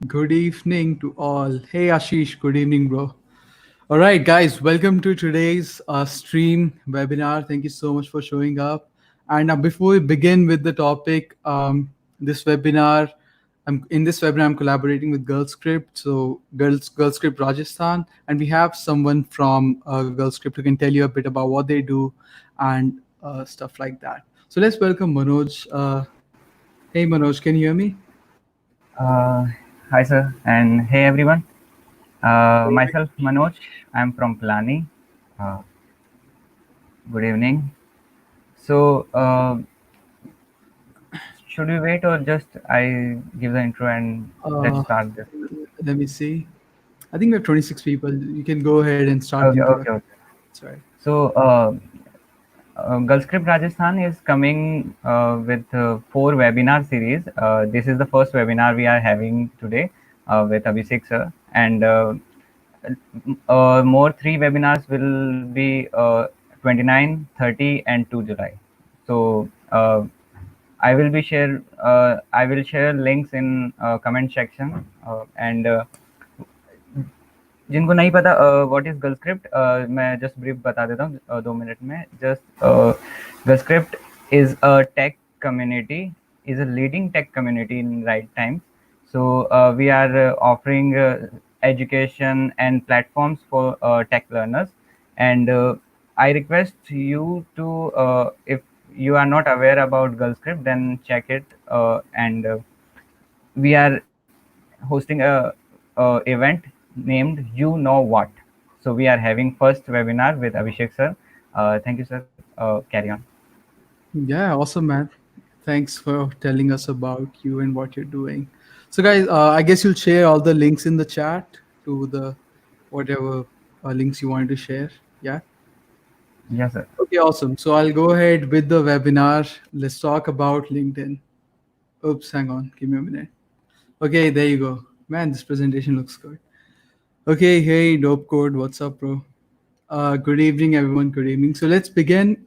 Good evening to all. Hey Ashish, good evening, bro. All right, guys, welcome to today's stream webinar. Thank you so much for showing up. And before we begin with the topic, this webinar, I'm collaborating with GirlScript, so GirlScript Rajasthan, and we have someone from GirlScript who can tell you a bit about what they do and stuff like that. So let's welcome Manoj. Hey Manoj, can you hear me? Uh, Hi, sir, and hey, everyone. Myself, Manoj. I'm from Pilani. Uh, Good evening. So, should we wait or just I give the intro and let's Uh, start this? Let me see. I think we have 26 people. You can go ahead and start the Okay, introduction. okay, okay. That's right. So, GirlScript Rajasthan is coming with four webinar series. This is the first webinar we are having today with Abhishek sir, and more three webinars will be 29, 30, and 2 July. So I will share links in comment section and जिनको नहीं पता what is गर्लस्क्रिप्ट मैं just brief बता देता हूँ 2 minute में just GirlScript is a tech community is a leading tech community in right times. So we are offering education and platforms for tech learners. And I request you to, if you are not aware about GirlScript, then check it. And we are hosting a event named You Know What. So we are having first webinar with Abhishek sir. Thank you, sir. Carry on. Yeah, awesome, man. Thanks for telling us about you and what you're doing. So, guys, I guess you'll share all the links in the chat to the whatever links you wanted to share. Yeah. Yes, sir. Okay, awesome. So I'll go ahead with the webinar. Let's talk about LinkedIn. Oops, hang on. Give me a minute. Okay, there you go. Man, this presentation looks good. Okay, hey, Dope Code. What's up, bro? Good evening, everyone. Good evening. So let's begin.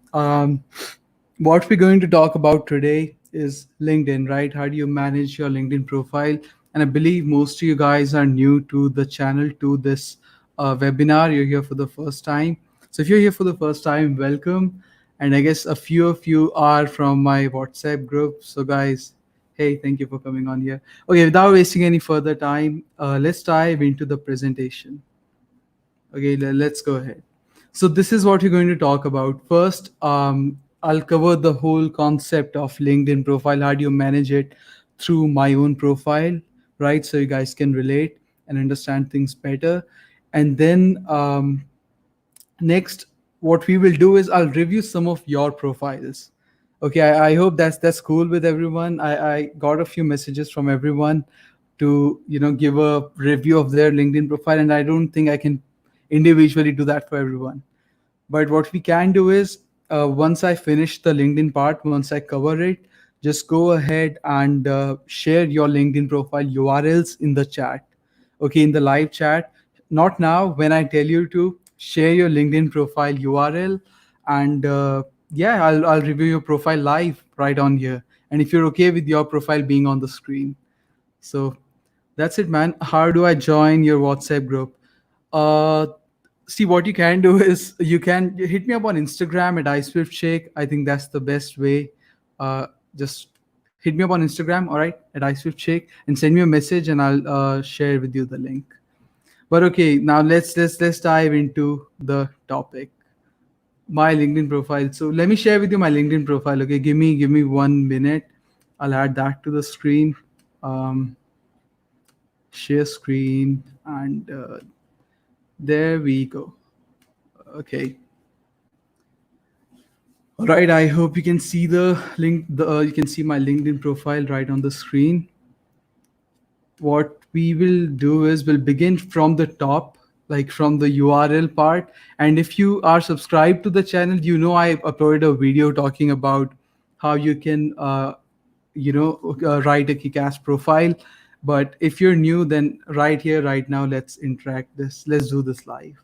What we're going to talk about today is LinkedIn, right? How do you manage your LinkedIn profile? And I believe most of you guys are new to the channel, to this webinar. You're here for the first time. So if you're here for the first time, welcome. And I guess a few of you are from my WhatsApp group. So, guys, hey, thank you for coming on here. Okay, without wasting any further time, let's dive into the presentation. Okay, let's go ahead. So this is what we're going to talk about. First, I'll cover the whole concept of LinkedIn profile. How do you manage it through my own profile, right? So you guys can relate and understand things better. And then next, what we will do is I'll review some of your profiles. Okay, I hope that's cool with everyone. I got a few messages from everyone to give a review of their LinkedIn profile, and I don't think I can individually do that for everyone. But what we can do is once I finish the LinkedIn part, once I cover it, just go ahead and share your LinkedIn profile URLs in the chat. Okay, in the live chat. Not now, when I tell you to share your LinkedIn profile URL, and yeah, I'll review your profile live right on here. And if you're okay with your profile being on the screen, so that's it, man. How do I join your WhatsApp group? Uh, See, what you can do is you can hit me up on Instagram at iSwiftShake. I think that's the best way. Just hit me up on Instagram, all right, at iSwiftShake, and send me a message, and I'll share with you the link. But okay, now let's dive into the topic. My LinkedIn profile. So let me share with you my LinkedIn profile. Okay, give me 1 minute. I'll add that to the screen. Um, Share screen, and there we go. Okay. All right. I hope you can see the link. You can see my LinkedIn profile right on the screen. What we will do is we'll begin from the top, like from the URL part. And if you are subscribed to the channel, I uploaded a video talking about how you can, write a kick-ass profile. But if you're new, then right here, right now, let's interact this. Let's do this live.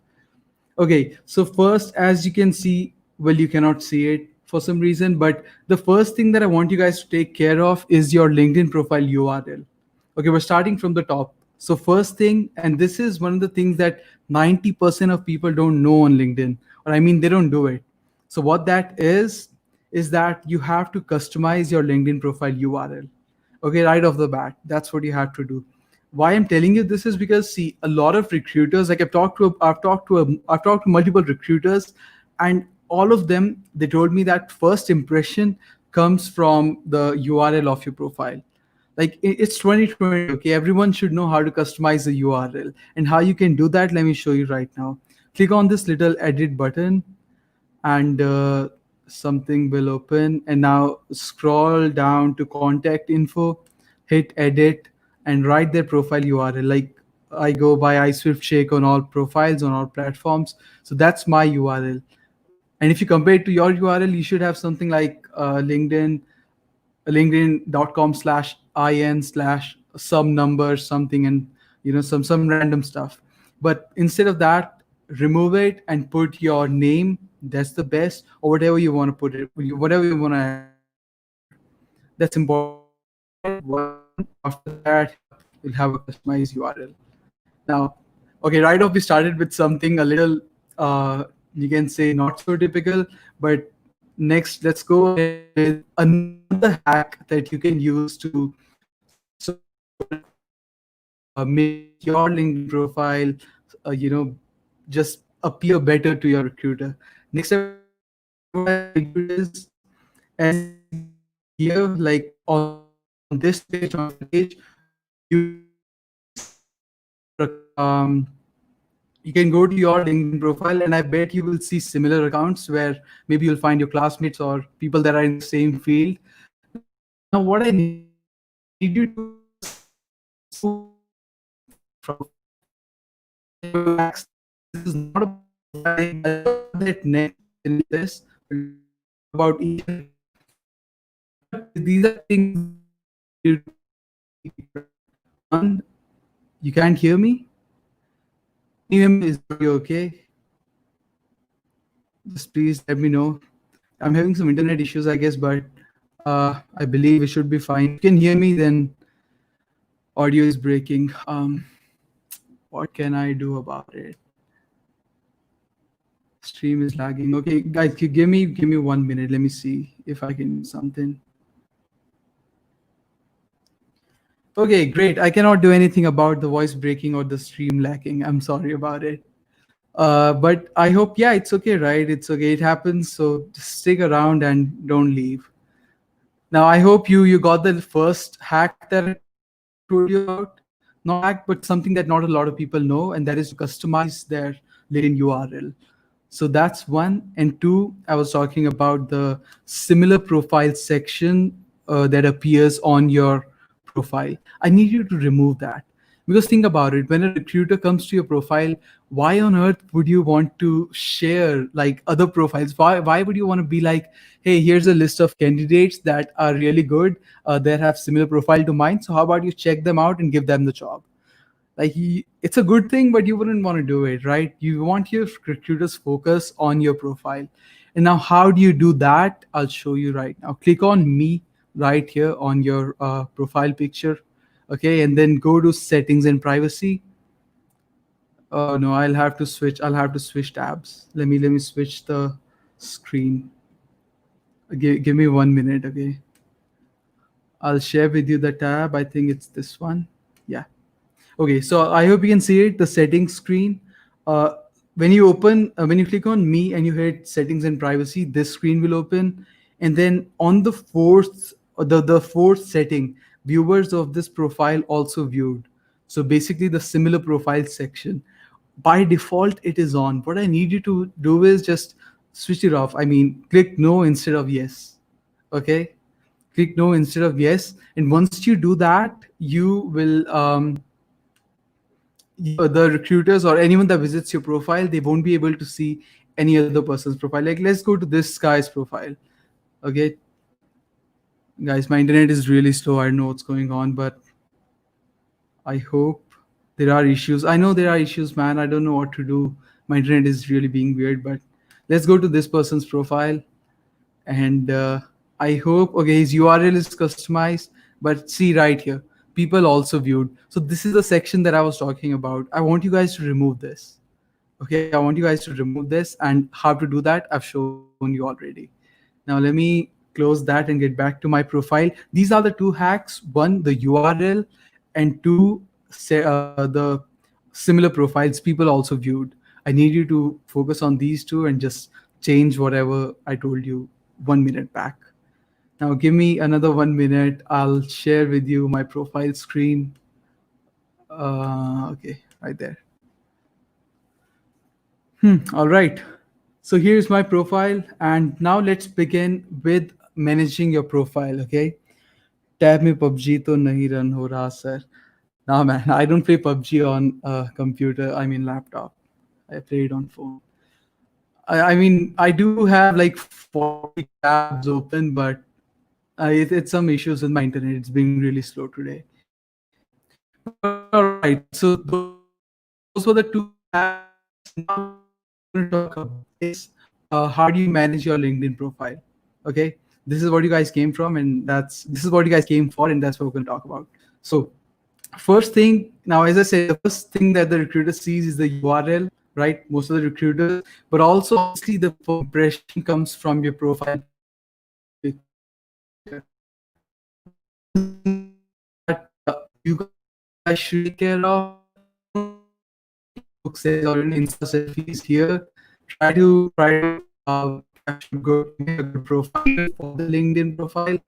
Okay, so first, as you can see, well, you cannot see it for some reason, but the first thing that I want you guys to take care of is your LinkedIn profile URL. Okay, we're starting from the top. So first thing, and this is one of the things that 90% of people don't know on LinkedIn, or I mean they don't do it. So what that is that you have to customize your LinkedIn profile URL. Okay, right off the bat, that's what you have to do. Why I'm telling you this is because, see, a lot of recruiters, like I've talked to multiple recruiters, and all of them, they told me that first impression comes from the URL of your profile. Like it's 2020, okay, everyone should know how to customize the URL. And how you can do that, let me show you right now. Click on this little edit button, and something will open, and now scroll down to contact info, hit edit, and write their profile URL. Like I go by iSwiftShake on all profiles on all platforms, so that's my URL. And if you compare it to your URL, you should have something like linkedin.com/in slash some number something, and some random stuff. But instead of that, remove it and put your name. That's the best, or whatever you want to put it, whatever you want to add, that's important. Add one. After that, you'll have a customized URL. Now, okay, right off we started with something a little, you can say not so typical, but next let's go ahead with another hack that you can use to sort of make your LinkedIn profile, just appear better to your recruiter. Next step, what I will do is, as you can see here, like on this page, on your page, you can go to your LinkedIn profile, and I bet you will see similar accounts where maybe you'll find your classmates or people that are in the same field. Now, what I need you to do is just remove from your profile. And relax. This is not about profiling. I'll talk about that next in this, but let me just talk about each and every thing. But these are things that I need you to keep, right? One, you can't hear me? Can you hear me? Is the audio okay? Just please let me know. I'm having some internet issues, I guess, but I believe it should be fine. If you can hear me, then audio is breaking. What can I do about it? Stream is lagging. Okay, guys, give me 1 minute. Let me see if I can do something. Okay, great. I cannot do anything about the voice breaking or the stream lagging. I'm sorry about it. But I hope, yeah, it's okay, right? It's okay. It happens. So just stick around and don't leave. Now, I hope you got the first hack that I told you about. Not hack, but something that not a lot of people know, and that is to customize their LinkedIn URL. So that's one. And two, I was talking about the similar profile section that appears on your profile. I need you to remove that. Because think about it, when a recruiter comes to your profile, why on earth would you want to share like other profiles? Why would you want to be like, hey, here's a list of candidates that are really good, that have similar profile to mine. So how about you check them out and give them the job? Like it's a good thing, but you wouldn't want to do it, right? You want your recruiters focus on your profile. And now how do you do that? I'll show you right now. Click on me right here on your profile picture. Okay, and then go to settings and privacy. Oh no, I'll have to switch tabs. Let me switch the screen. Give me 1 minute. Okay, I'll share with you the tab. I think it's this one. Yeah. Okay, so I hope you can see it, the settings screen. Uh, when you click on me and you hit settings and privacy, this screen will open. And then on the fourth setting, viewers of this profile also viewed. So basically the similar profile section. By default, it is on. What I need you to do is just switch it off. I mean, click no instead of yes. Okay? Click no instead of yes. And once you do that, the recruiters or anyone that visits your profile, they won't be able to see any other person's profile. Like let's go to this guy's profile. Okay, guys, my internet is really slow. I don't know what's going on, but I hope there are issues. I know there are issues, man. I don't know what to do. My internet is really being weird, but let's go to this person's profile. And I hope, okay, his URL is customized, but see right here, people also viewed. So this is the section that I was talking about. I want you guys to remove this. Okay, I want you guys to remove this, and how to do that I've shown you already. Now let me close that and get back to my profile. These are the two hacks: one, the URL, and two, the similar profiles people also viewed. I need you to focus on these two and just change whatever I told you 1 minute back. Now give me another 1 minute. I'll share with you my profile screen. Okay, right there. All right. So here's my profile, and now let's begin with managing your profile. Okay. Tab में PUBG तो नहीं run हो रहा sir. Nah man, I don't play PUBG on a computer. I mean laptop. I play it on phone. I mean I do have like 40 tabs open, but it's some issues with my internet. It's being really slow today. But all right. So those were the two hacks. Now what we're going to talk about is how do you manage your LinkedIn profile. Okay, this is what you guys came from, and this is what you guys came for, and that's what we're going to talk about. So first thing, now as I said, the first thing that the recruiter sees is the URL, right? Most of the recruiters, but also obviously the first impression comes from your profile picture. So this is something that you guys should take care of. Don't take Facebook selfies or Insta selfies here. Try to capture a good image, a good profile for the LinkedIn profile.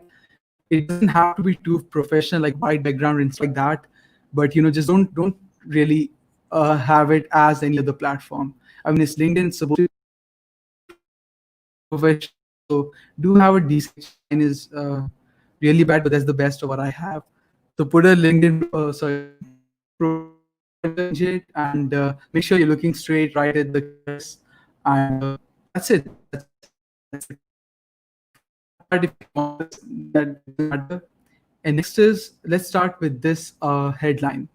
It doesn't have to be too professional, like white background and stuff like that. But just don't really have it as any other platform. I mean, it's LinkedIn. It's supposed to be professional. So do have a decent picture. Mine is really bad, but that's the best of what I have. So put a LinkedIn, put a profile picture, change it, and make sure you're looking straight right at the cameras. And that's it. That's it. That part, if you want this, that doesn't matter. And next is, let's start with this headline.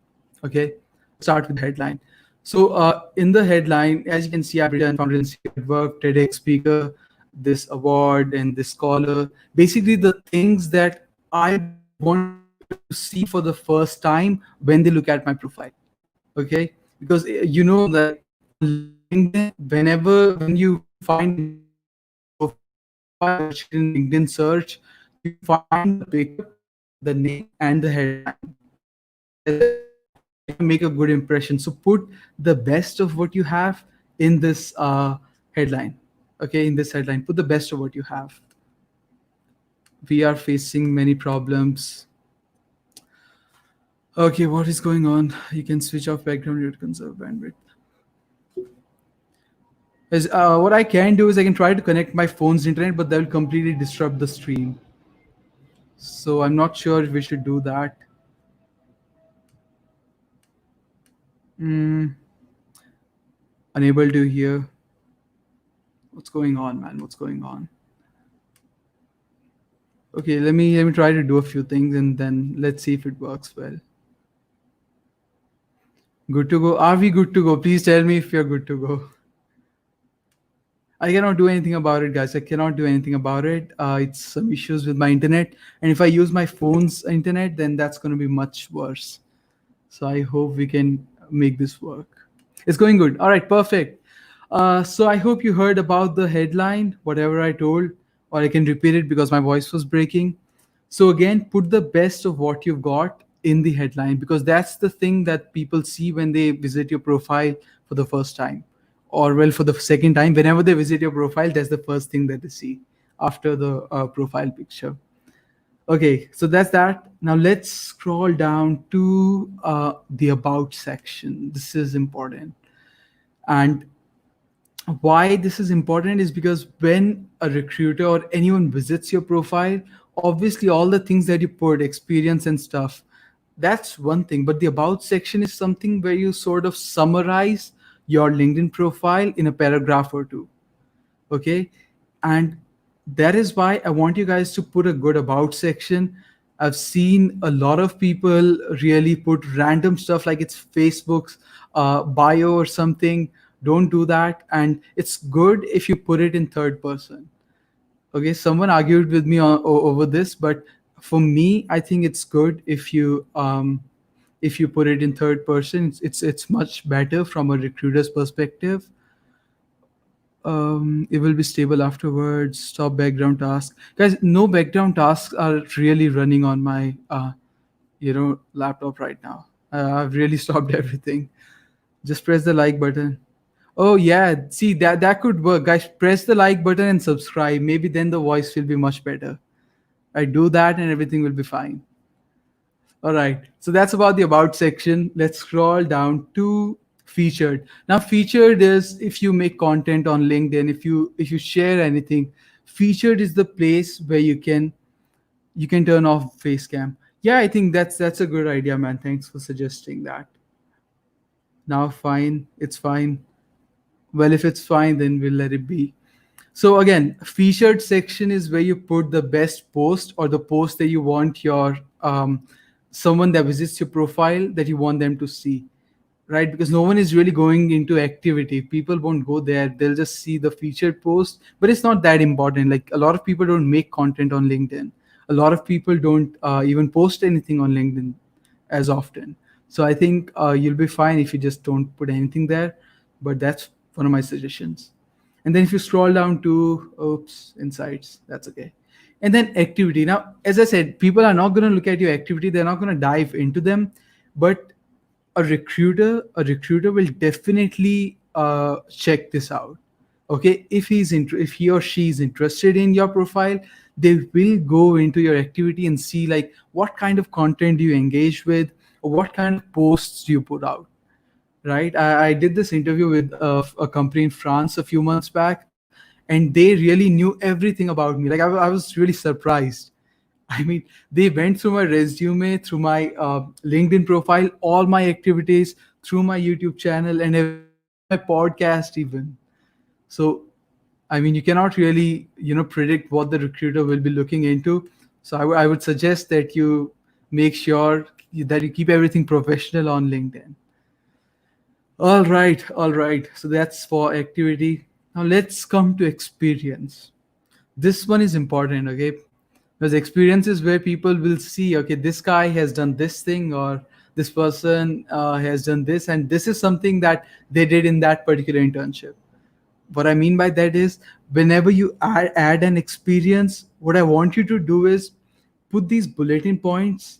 Okay, let's start with the headline. So in the headline, as you can see, I've written Founder and CEO at Work, TEDx Speaker, this award and this scholar. Basically, the things that I want people to see for the first time when they look at my profile. Okay, because like on LinkedIn, when you find a new profile, search in LinkedIn search, you find the picture, the name, and the headline. Together, try to make a good impression. So put the best of what you have in this headline. Okay, in this headline, put the best of what you have. We are facing many problems. Okay, what is going on? You can switch off background, you conserve bandwidth. What I can do is I can try to connect my phone's internet, but that will completely disrupt the stream. So I'm not sure if we should do that. Mm, unable to hear. What's going on, man? What's going on? Okay, let me try to do a few things and then let's see if it works well. Good to go. Are we good to go? Please tell me if you're good to go. I cannot do anything about it, guys. I cannot do anything about it. It's some issues with my internet, and if I use my phone's internet, then that's going to be much worse. So I hope we can make this work. It's going good. All right, perfect. So I hope you heard about the headline, whatever I told, or I can repeat it because my voice was breaking. So again, put the best of what you've got in the headline because that's the thing that people see when they visit your profile for the first time, or well, for the second time. Whenever they visit your profile, that's the first thing that they see after the profile picture. Okay, so that's that. Now let's scroll down to the about section. This is important. And why this is important is because when a recruiter or anyone visits your profile, obviously all the things that you put, experience and stuff, that's one thing. But the about section is something where you sort of summarize your LinkedIn profile in a paragraph or two. Okay, and that is why I want you guys to put a good about section. I've seen a lot of people really put random stuff like it's Facebook's bio or something. Don't do that, and it's good if you put it in third person. Okay, someone argued with me over this, but For me, I think it's good if you put it in third person. It's much better from a recruiter's perspective. It will be stable afterwards. Stop background tasks, guys. No background tasks are really running on my laptop right now. I've really stopped everything. Just press the like button. Oh yeah, see that could work, guys. Press the like button and subscribe. Maybe then the voice will be much better. I do that and everything will be fine. All right. So that's about the about section. Let's scroll down to featured. Now featured is if you make content on LinkedIn, if you share anything, featured is the place where you can turn off face cam. Yeah, I think that's a good idea, man. Thanks for suggesting that. Now fine, it's fine. Well, if it's fine, then we'll let it be. So again, featured section is where you put the best post or the post that you want your someone that visits your profile that you want them to see, right? Because no one is really going into activity. People won't go there. They'll just see the featured post, but it's not that important. Like a lot of people don't make content on LinkedIn. A lot of people don't even post anything on LinkedIn as often. So I think you'll be fine if you just don't put anything there. But that's one of my suggestions. And then if you scroll down to oops insights, that's okay. And then activity. Now, as I said, people are not going to look at your activity. They're not going to dive into them. But a recruiter will definitely check this out. Okay, if he or she is interested in your profile, they will go into your activity and see like what kind of content do you engage with, or what kind of posts do you put out, right? I did this interview with a company in France a few months back, and they really knew everything about me. Like I was really surprised. I mean, they went through my resume, through my LinkedIn profile, all my activities, through my YouTube channel, and everything, through my podcast even. So, I mean, you cannot really, predict what the recruiter will be looking into. So, I would suggest that you make sure that you keep everything professional on LinkedIn. All right, all right. So that's for activity. Now let's come to experience. This one is important, okay? Because experience is where people will see, okay, this guy has done this thing, or this person has done this, and this is something that they did in that particular internship. What I mean by that is, whenever you add an experience, what I want you to do is put these bulletin points,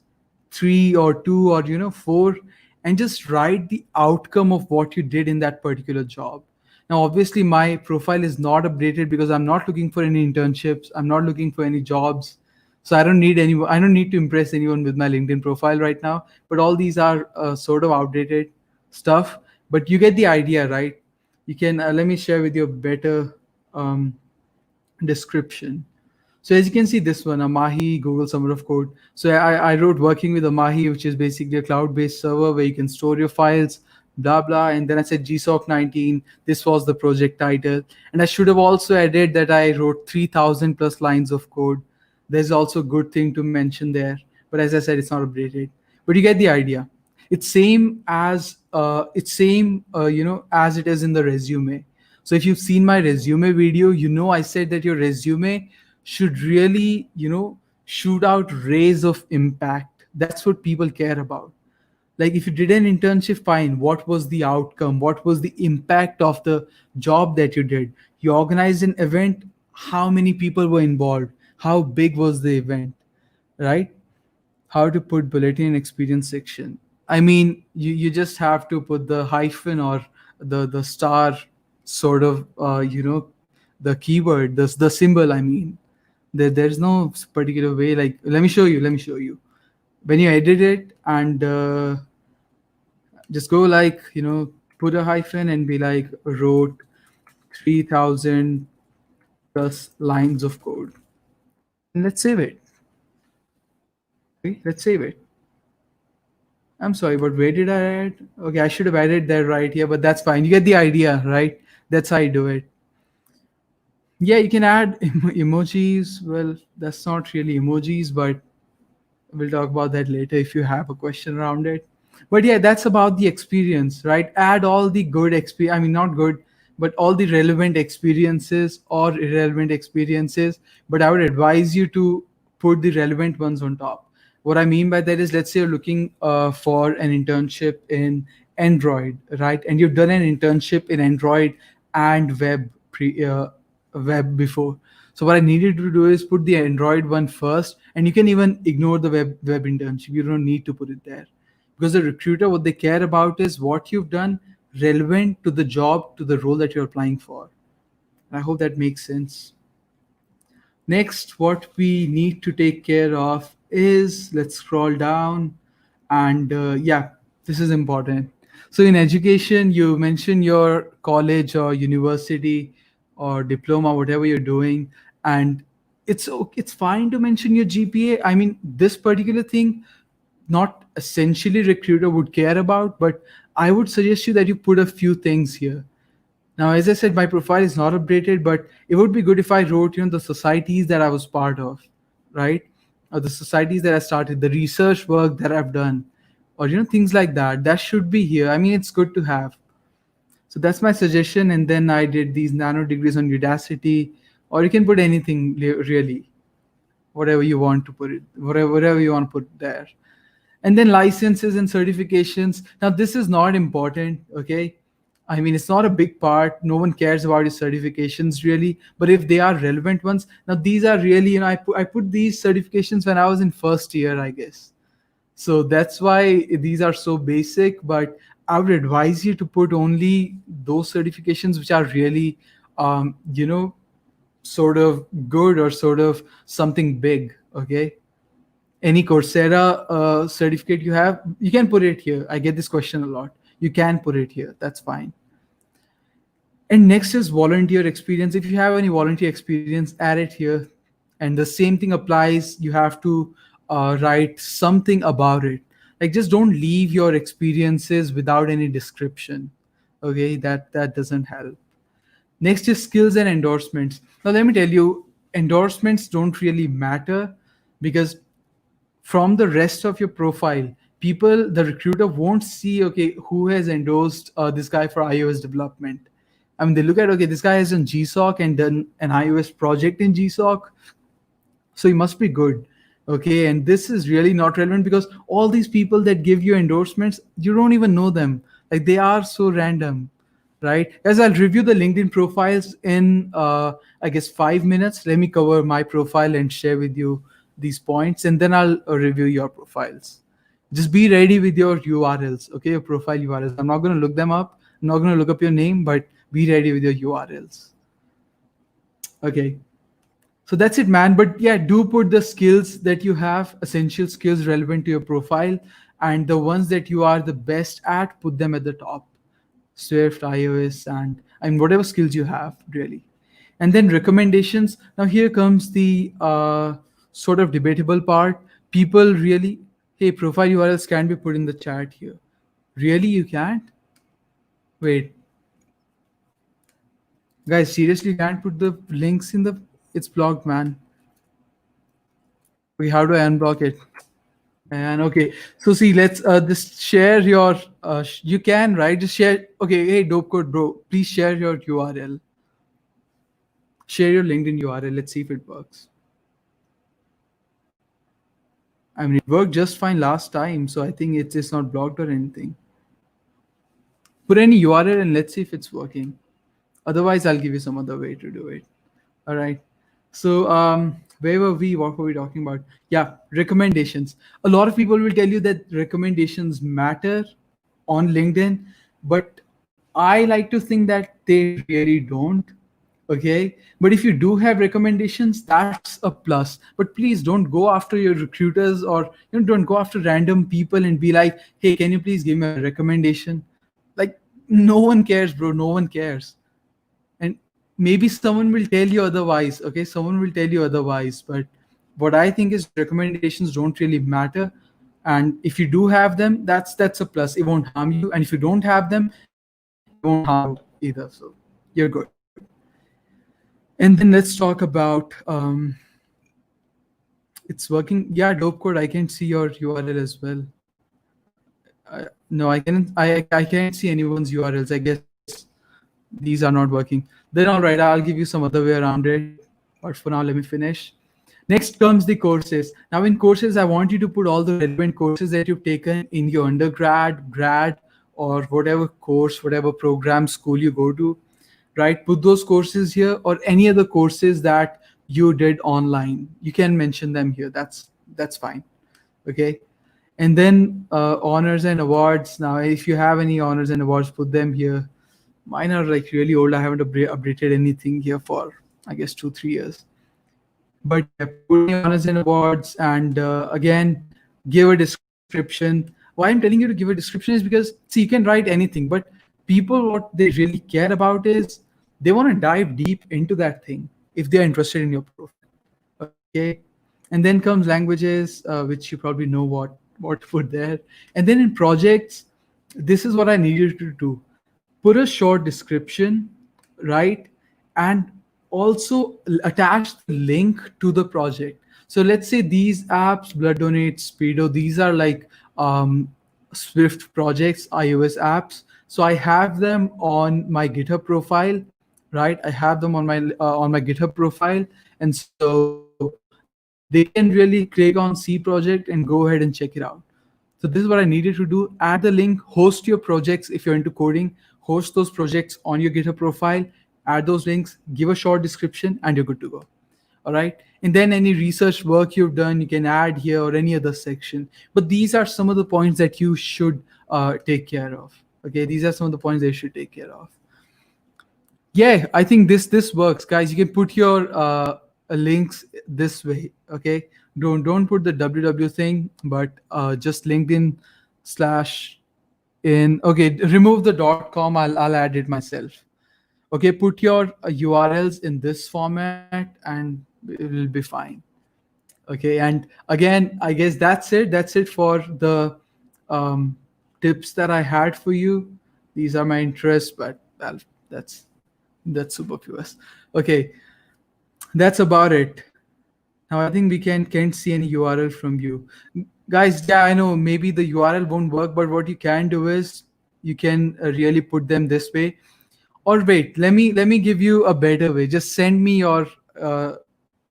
three or two or four, and just write the outcome of what you did in that particular job. Now, obviously, my profile is not updated because I'm not looking for any internships. I'm not looking for any jobs. So I don't need to impress anyone with my LinkedIn profile right now. But all these are sort of outdated stuff. But you get the idea, right? You can let me share with you a better um, description. So as you can see, this one, Amahi, Google Summer of Code. So I wrote working with Amahi, which is basically a cloud-based server where you can store your files, blah, blah. And then I said GSOC 19. This was the project title. And I should have also added that I wrote 3,000 plus lines of code. There's also a good thing to mention there. But as I said, it's not updated. But you get the idea. It's same as it is in the resume. So if you've seen my resume video, I said that your resume should really shoot out rays of impact. That's what people care about. Like if you did an internship, fine, what was the outcome, what was the impact of the job that you did? You organized an event, how many people were involved, how big was the event, right? How to put bulletin and experience section. I mean, you just have to put the hyphen or the star sort of the keyword, the symbol. I mean, there's no particular way. Like let me show you. When you edit it and just go like put a hyphen and be like wrote 3,000 plus lines of code, and let's save it. Okay, let's save it. I'm sorry, but where did I add? Okay, I should have added that right here, but that's fine. You get the idea, right? That's how I do it. Yeah, you can add emojis. Well, that's not really emojis, but we'll talk about that later if you have a question around it. But yeah, that's about the experience, right? Add all the good experience. I mean, not good, but all the relevant experiences or irrelevant experiences. But I would advise you to put the relevant ones on top. What I mean by that is, let's say you're looking for an internship in Android, right? And you've done an internship in Android and web before. So what I needed to do is put the Android one first, and you can even ignore the web internship. You don't need to put it there, because the recruiter, what they care about is what you've done relevant to the job, to the role that you're applying for. And I hope that makes sense. Next, what we need to take care of is, let's scroll down, and yeah, this is important. So in education, you mention your college or university or diploma, whatever you're doing, and it's fine to mention your GPA. I mean, this particular thing, not essentially recruiter would care about, but I would suggest you that you put a few things here. Now, as I said, my profile is not updated, but it would be good if I wrote, the societies that I was part of, right? Or the societies that I started, the research work that I've done, or things like that. That should be here. I mean, it's good to have. So that's my suggestion. And then I did these nano degrees on Udacity, or you can put anything really, whatever you want to put it, whatever you want to put there. And then licenses and certifications. Now, this is not important, okay? I mean, it's not a big part. No one cares about your certifications really. But if they are relevant ones, now these are really, I put these certifications when I was in first year, I guess. So that's why these are so basic. But I would advise you to put only those certifications which are really, sort of good or sort of something big, okay? Any Coursera certificate you have, you can put it here. I get this question a lot. You can put it here. That's fine. And next is volunteer experience. If you have any volunteer experience, add it here. And the same thing applies. You have to write something about it. Like, just don't leave your experiences without any description. Okay, that doesn't help. Next is skills and endorsements. Now, let me tell you, endorsements don't really matter, because from the rest of your profile, the recruiter won't see, okay, who has endorsed this guy for iOS development. I mean, they look at, okay, this guy has done GSOC and done an iOS project in GSOC, so he must be good. Okay, and this is really not relevant, because all these people that give you endorsements, you don't even know them. Like, they are so random, right? As I'll review the LinkedIn profiles in, I guess, 5 minutes. Let me cover my profile and share with you these points, and then I'll review your profiles. Just be ready with your URLs, okay? Your profile URLs. I'm not going to look them up. I'm not going to look up your name, but be ready with your URLs. Okay. So that's it, man. But yeah, do put the skills that you have, essential skills relevant to your profile, and the ones that you are the best at, put them at the top. Swift, iOS, and I mean, whatever skills you have, really. And then recommendations. Now here comes the sort of debatable part. People really, hey, profile URLs can be put in the chat here. Really, you can't? Wait. Guys, seriously, you can't put the links in the, it's blocked, man. We have to unblock it. And okay, so see, let's just share your, you can, right? Just share. Okay, hey, dope code, bro, please share your URL. Share your LinkedIn URL. Let's see if it works. I mean, it worked just fine last time, so I think it's not blocked or anything. Put any URL and let's see if it's working. Otherwise, I'll give you some other way to do it. All right. So where were we? What were we talking about? Yeah, recommendations. A lot of people will tell you that recommendations matter on LinkedIn, but I like to think that they really don't. Okay, but if you do have recommendations, that's a plus. But please don't go after your recruiters, or don't go after random people and be like, hey, can you please give me a recommendation? Like, no one cares, bro. No one cares. And maybe someone will tell you otherwise. Okay, someone will tell you otherwise. But what I think is, recommendations don't really matter. And if you do have them, that's a plus. It won't harm you. And if you don't have them, it won't harm you either. So you're good. And then let's talk about, it's working. Yeah, dope code. I can see your URL as well. No, I can't. I can't see anyone's URLs. I guess these are not working. Then all right, I'll give you some other way around it. But for now, let me finish. Next comes the courses. Now in courses, I want you to put all the relevant courses that you've taken in your undergrad, grad, or whatever course, whatever program, school you go to, right? Put those courses here, or any other courses that you did online. You can mention them here. That's fine. Okay. And then honors and awards. Now, if you have any honors and awards, put them here. Mine are like really old. I haven't updated anything here for, I guess, 2 3 years. But yeah, put any honors and awards, and again, give a description. Why I'm telling you to give a description is because, see, you can write anything, but people, what they really care about is they want to dive deep into that thing if they're interested in your profile. Okay. And then comes languages, which you probably know what to put there. And then in projects, this is what I need you to do. Put a short description, right? And also attach the link to the project. So let's say these apps, Blood Donate, Speedo, these are like Swift projects, iOS apps. So I have them on my GitHub profile, right? I have them on my GitHub profile, and so they can really click on C project and go ahead and check it out. So this is what I needed to do. Add the link, host your projects if you're into coding, host those projects on your GitHub profile, add those links, give a short description, and you're good to go. All right. And then any research work you've done, you can add here or any other section. But these are some of the points that you should take care of. Okay. These are some of the points that you should take care of. Yeah, I think this works, guys. You can put your links this way. Okay, don't put the www thing, but just LinkedIn slash in. Okay, remove the .com. I'll add it myself. Okay, put your URLs in this format and it will be fine. Okay, and again, I guess that's it for the um, tips that I had for you. These are my interests, but that's that's superfluous. Okay, that's about it. Now I think we can't see any URL from you, guys. Yeah, I know maybe the URL won't work, but what you can do is you can really put them this way. Or wait, let me give you a better way. Just send me your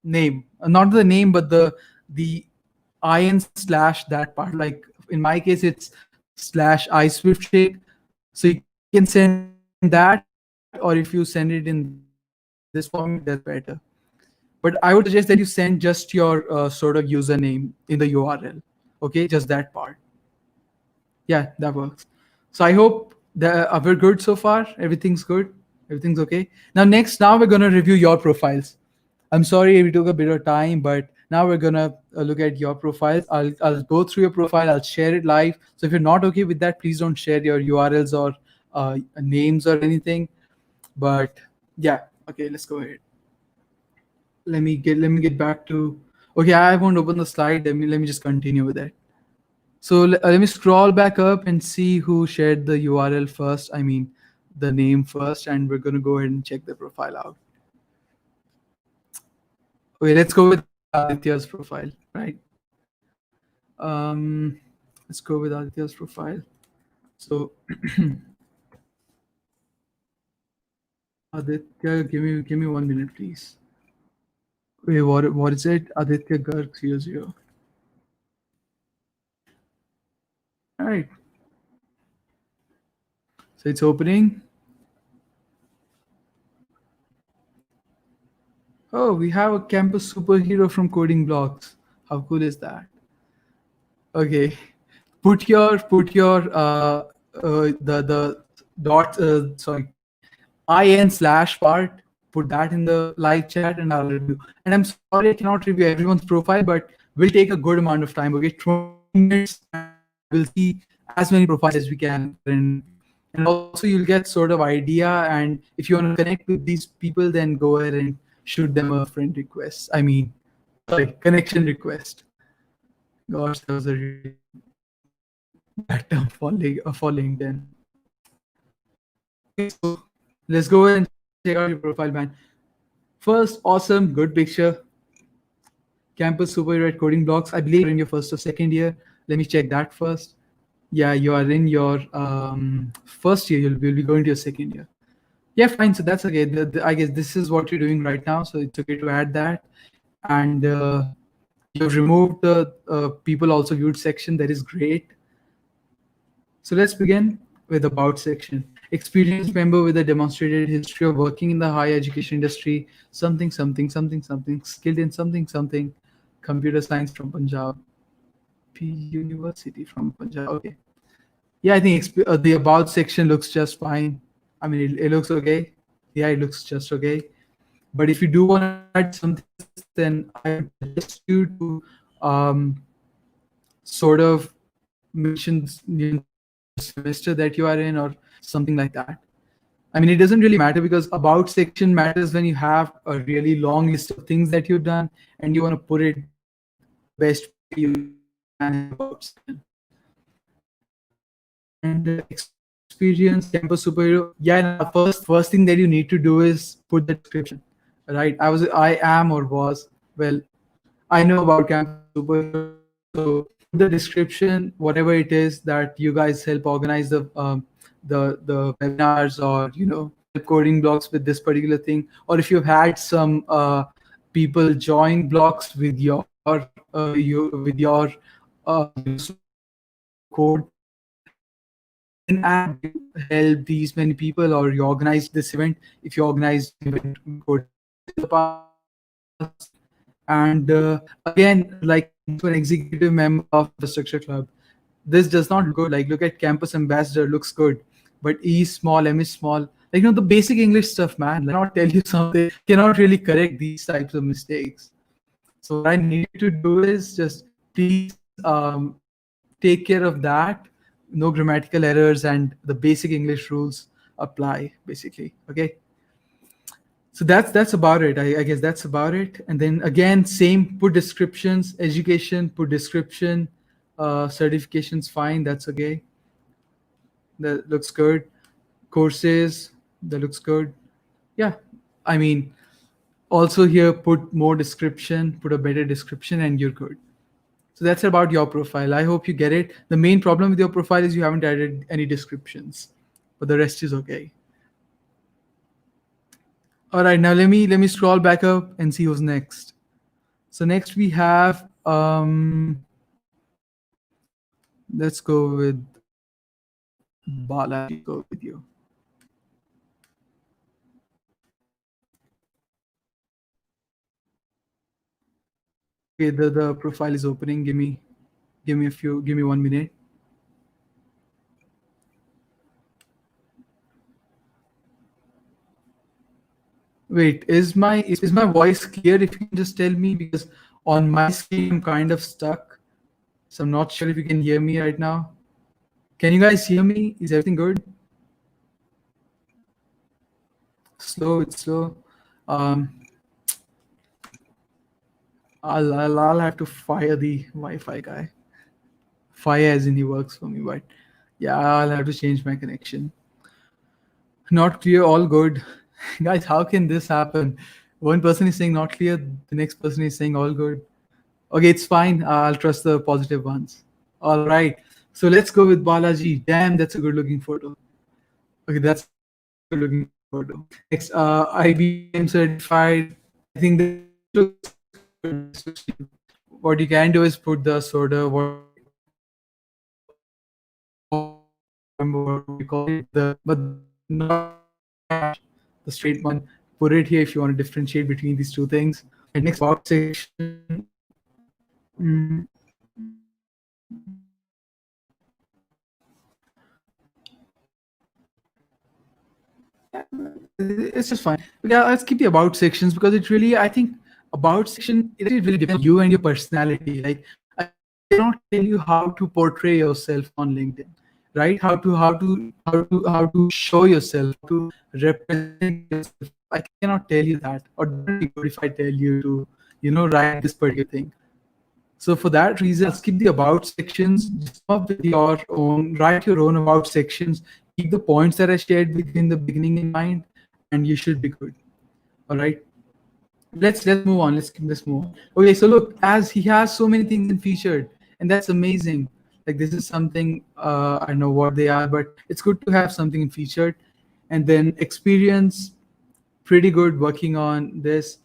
name, not the name, but the in slash that part. Like in my case, it's slash I Swift shake. So you can send that, or if you send it in this format, that's better. But I would suggest that you send just your sort of username in the URL. Okay, just that part. Yeah, that works. So I hope that we're good so far. Everything's good. Everything's okay. Now we're gonna review your profiles. I'm sorry we took a bit of time, but now we're gonna look at your profiles. I'll go through your profile. I'll share it live. So if you're not okay with that, please don't share your URLs or names or anything. But yeah, okay, let's go ahead. Let me get back to. Okay, I won't open the slide. Let me just continue with that. So let me scroll back up and see who shared the URL first. I mean, the name first, and we're gonna go ahead and check the profile out. Okay, let's go with Aditya's profile, right? Let's go with Aditya's profile. So Aditya, give me 1 minute, please. Wait, what is it? Aditya Garg 00. All right. So it's opening. Oh, we have a campus superhero from Coding Blocks. How cool is that? Okay, put your dot in slash part. Put that in the live chat, and I'll review. And I'm sorry I cannot review everyone's profile, but we'll take a good amount of time. Okay, 20 minutes, and we'll see as many profiles as we can for an interview. And also you'll get sort of idea. And if you want to connect with these people, then go ahead and shoot them a friend request. I mean, sorry, connection request. Gosh, that was a really bad term for LinkedIn. Okay, so let's go ahead and check out your profile, man. First, awesome, good picture. Campus superhero at Coding Blocks. I believe you're in your first or second year. Let me check that first. Yeah, you are in your first year. You'll be going to your second year. Yeah, fine. So that's okay. I guess this is what you're doing right now. So it's okay to add that. and you've removed the people also viewed section. That is great. So let's begin with about section. Experienced member with a demonstrated history of working in the higher education industry, something, something, something, something, skilled in something, something, computer science from Punjab, P University from Punjab. Okay. Yeah, I think the about section looks just fine. I mean, it looks okay. Yeah, it looks just okay. But if you do want to add something else, then I would suggest you to sort of mention the semester that you are in or something like that. I mean, it doesn't really matter because about section matters when you have a really long list of things that you've done and you want to put it the best way you can in the about section. And experience campus superhero. Yeah, now first thing that you need to do is put the description, right? I am or was, well, I know about campus superhero, so put the description, whatever it is that you guys help organize the webinars, or help coding blocks with this particular thing, or if you've had some people join blocks with code, then add you help these many people, or you organize this event. If you organize an event with coding blocks in the past, and again, like to an executive member of infrastructure club, this does not look good. Like, look at campus ambassador, looks good, but E is small, M is small. Like, the basic English stuff, man. Like, I cannot tell you something, cannot really correct these types of mistakes. So what I need you to do is just please take care of that. No grammatical errors, and the basic English rules apply, basically. Okay. So that's about it. I guess that's about it. And then again, same, put descriptions, education, put description, certifications, fine, that's okay. That looks good. Courses, that looks good. Yeah. I mean, also here, put more description, put a better description, and you're good. So that's about your profile. I hope you get it. The main problem with your profile is you haven't added any descriptions, but the rest is okay. All right, now let me scroll back up and see who's next. So next we have let's go with Balaji. Go with you. Okay, the profile is opening. Give me 1 minute. Wait, is my voice clear? If you can just tell me, because on my screen I'm kind of stuck. So I'm not sure if you can hear me right now. Can you guys hear me? Is everything good? Slow, it's slow. Um, I'll have to fire the Wi-Fi guy. Fire as in he works for me, but yeah, I'll have to change my connection. Not clear, all good. Guys, how can this happen? One person is saying not clear, the next person is saying all good. Okay, it's fine. I'll trust the positive ones. All right. So let's go with Balaji. Damn, that's a good looking photo. Okay, that's a good looking photo. Next, IBM certified. I think this looks good. This looks you. What you can do is put the sort of remember what we call it, but not the straight one. Put it here if you want to differentiate between these two things. And next about section. It's just fine. Yeah, let's keep the about sections, because it really, I think, about section, it actually really depends on you and your personality. Like, I cannot tell you how to portray yourself on LinkedIn, right? How to show yourself, how to represent yourself. I cannot tell you that, or that would be good if I tell you to, write this particular thing. So for that reason, I'll skip the about sections. Just come up with your own, write your own about sections. Keep the points that I shared with you in the beginning in mind, and you should be good. All right. Let's move on. Let's move on. Okay. So look, as he has so many things in featured, and that's amazing. Like, this is something, I don't know what they are, but it's good to have something in featured, and then experience. Pretty good working on this.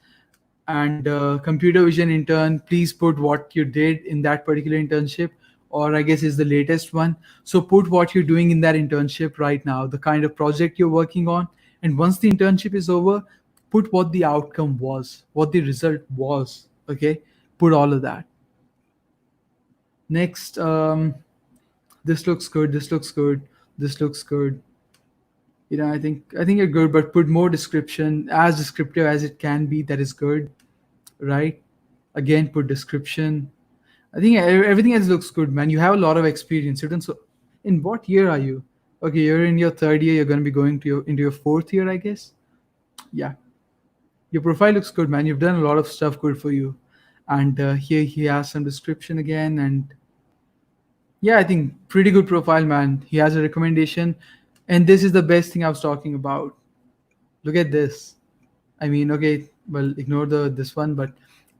And computer vision intern, please put what you did in that particular internship, or I guess is the latest one. So put what you're doing in that internship right now, the kind of project you're working on. And once the internship is over, put what the outcome was, what the result was. Okay, put all of that. Next, this looks good, this looks good, this looks good. I think you're good, but put more description, as descriptive as it can be. That is good, right? Again, put description. I think everything else looks good, man. You have a lot of experience. You done so. In what year are you? Okay, you're in your third year. You're going to be going to into your fourth year, I guess. Yeah, your profile looks good, man. You've done a lot of stuff good for you. And here he has some description again, and yeah, I think pretty good profile, man. He has a recommendation, and this is the best thing I was talking about. Look at this. I mean, okay, well, ignore the this one, but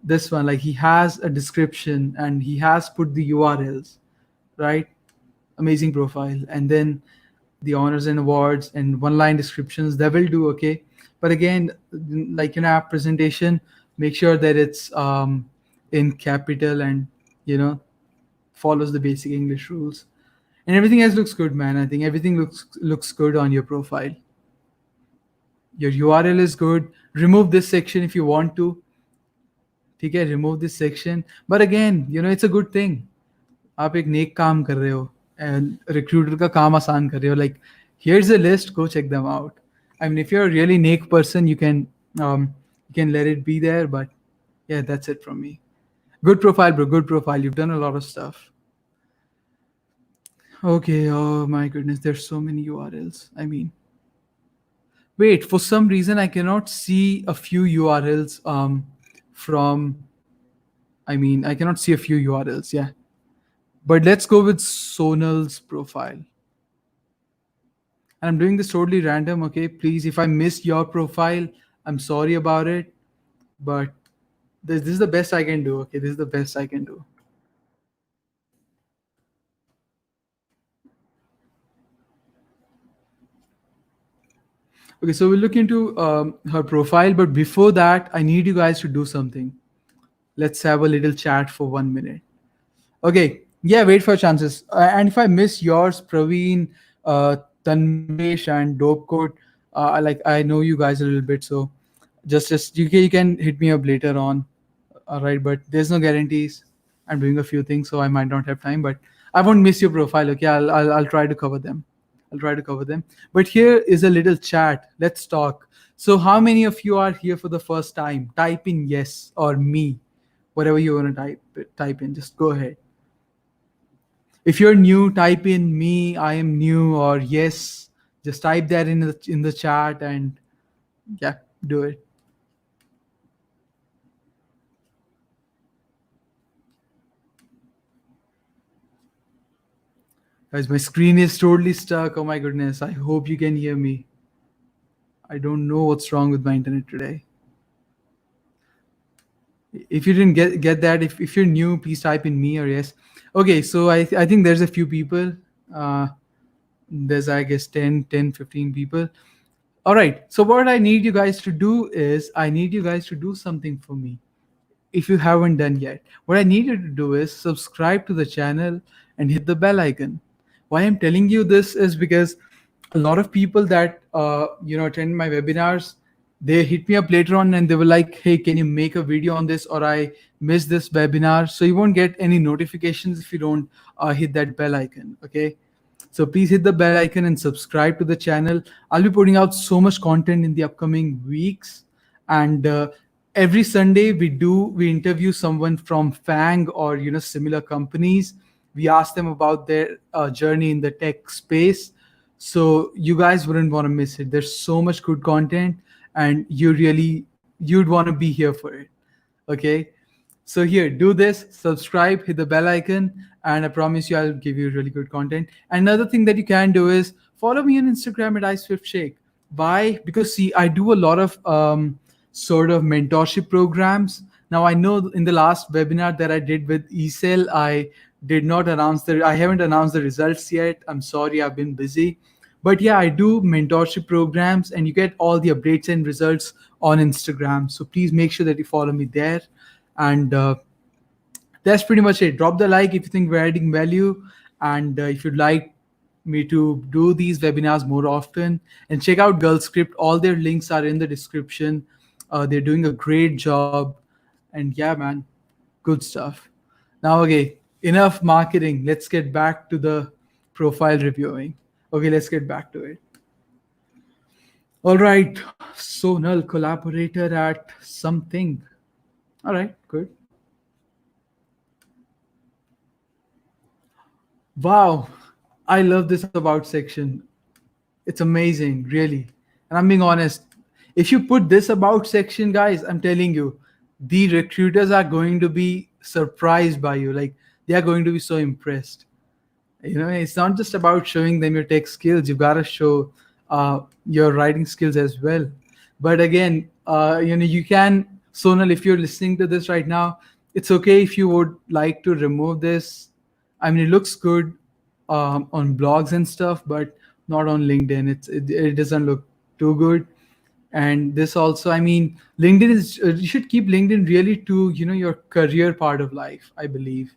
this one, like he has a description and he has put the URLs, right? Amazing profile. And then the honors and awards and one line descriptions, they will do okay. But again, like app presentation, make sure that it's in capital and you know follows the basic English rules. And everything else looks good, man. I think everything looks good on your profile. Your URL is good. Remove this section if you want to. ठीक है, remove this section. But again, it's a good thing. आप एक नेक काम कर रहे हो and recruiter का काम आसान कर रहे हो. Like, here's a list. Go check them out. I mean, if you're a really neck person, you can let it be there. But yeah, that's it from me. Good profile, bro. Good profile. You've done a lot of stuff. Okay. Oh my goodness. There's so many URLs. I mean, wait. For some reason, I cannot see a few URLs. From. I mean, I cannot see a few URLs. Yeah. But let's go with Sonal's profile. And I'm doing this totally random, okay? Please, if I missed your profile, I'm sorry about it. But this is the best I can do, okay? This is the best I can do. Okay, so we'll look into her profile. But before that, I need you guys to do something. Let's have a little chat for 1 minute. Okay, yeah, wait for chances. And if I miss yours, Praveen, Tanmesh, and Dope Code, like I know you guys a little bit, so just you can hit me up later on. All right, but there's no guarantees. I'm doing a few things, so I might not have time, but I won't miss your profile. Okay, I'll try to cover them. I'll try to cover them. But here is a little chat. Let's talk. So, how many of you are here for the first time? Type in yes or me, whatever you want to type in. Just go ahead. If you're new, type in me, I am new, or yes. Just type that in the chat, and yeah, do it. Guys, my screen is totally stuck. Oh my goodness. I hope you can hear me. I don't know what's wrong with my internet today. If you didn't get that, if you're new, please type in me or yes. Okay, so I think there's a few people. There's, I guess, 10, 15 people. All right, so what I need you guys to do is I need you guys to do something for me. If you haven't done yet, what I need you to do is subscribe to the channel and hit the bell icon. Why I'm telling you this is because a lot of people that attend my webinars, they hit me up later on and they were like, hey, can you make a video on this, or I missed this webinar. So you won't get any notifications if you don't hit that bell icon. Okay, so please hit the bell icon and subscribe to the channel. I'll be putting out so much content in the upcoming weeks, and every Sunday we interview someone from FANG or similar companies. We ask them about their journey in the tech space. So you guys wouldn't want to miss it. There's so much good content, and you'd want to be here for it. Okay. So here, do this, subscribe, hit the bell icon, and I promise you I'll give you really good content. Another thing that you can do is follow me on Instagram at iSwiftShake. Why? Because see, I do a lot of sort of mentorship programs. Now I know in the last webinar that I did with I haven't announced the results yet. I'm sorry, I've been busy. But yeah, I do mentorship programs, and you get all the updates and results on Instagram. So please make sure that you follow me there. And that's pretty much it. Drop the like if you think we're adding value, and if you'd like me to do these webinars more often, and check out GirlScript. All their links are in the description. They're doing a great job, and yeah, man, good stuff. Now, okay, enough marketing. Let's get back to the profile reviewing. Okay, let's get back to it. All right, Sonal, collaborator at something. All right, good. Wow, I love this about section. It's amazing, really. And I'm being honest. If you put this about section, guys, I'm telling you, the recruiters are going to be surprised by you. Like, they are going to be so impressed. It's not just about showing them your tech skills. You've got to show your writing skills as well. But again, you can, Sonal, if you're listening to this right now, it's okay if you would like to remove this. I mean, it looks good on blogs and stuff, but not on LinkedIn. It doesn't look too good. And this also, I mean, LinkedIn is you should keep LinkedIn really to your career part of life. I believe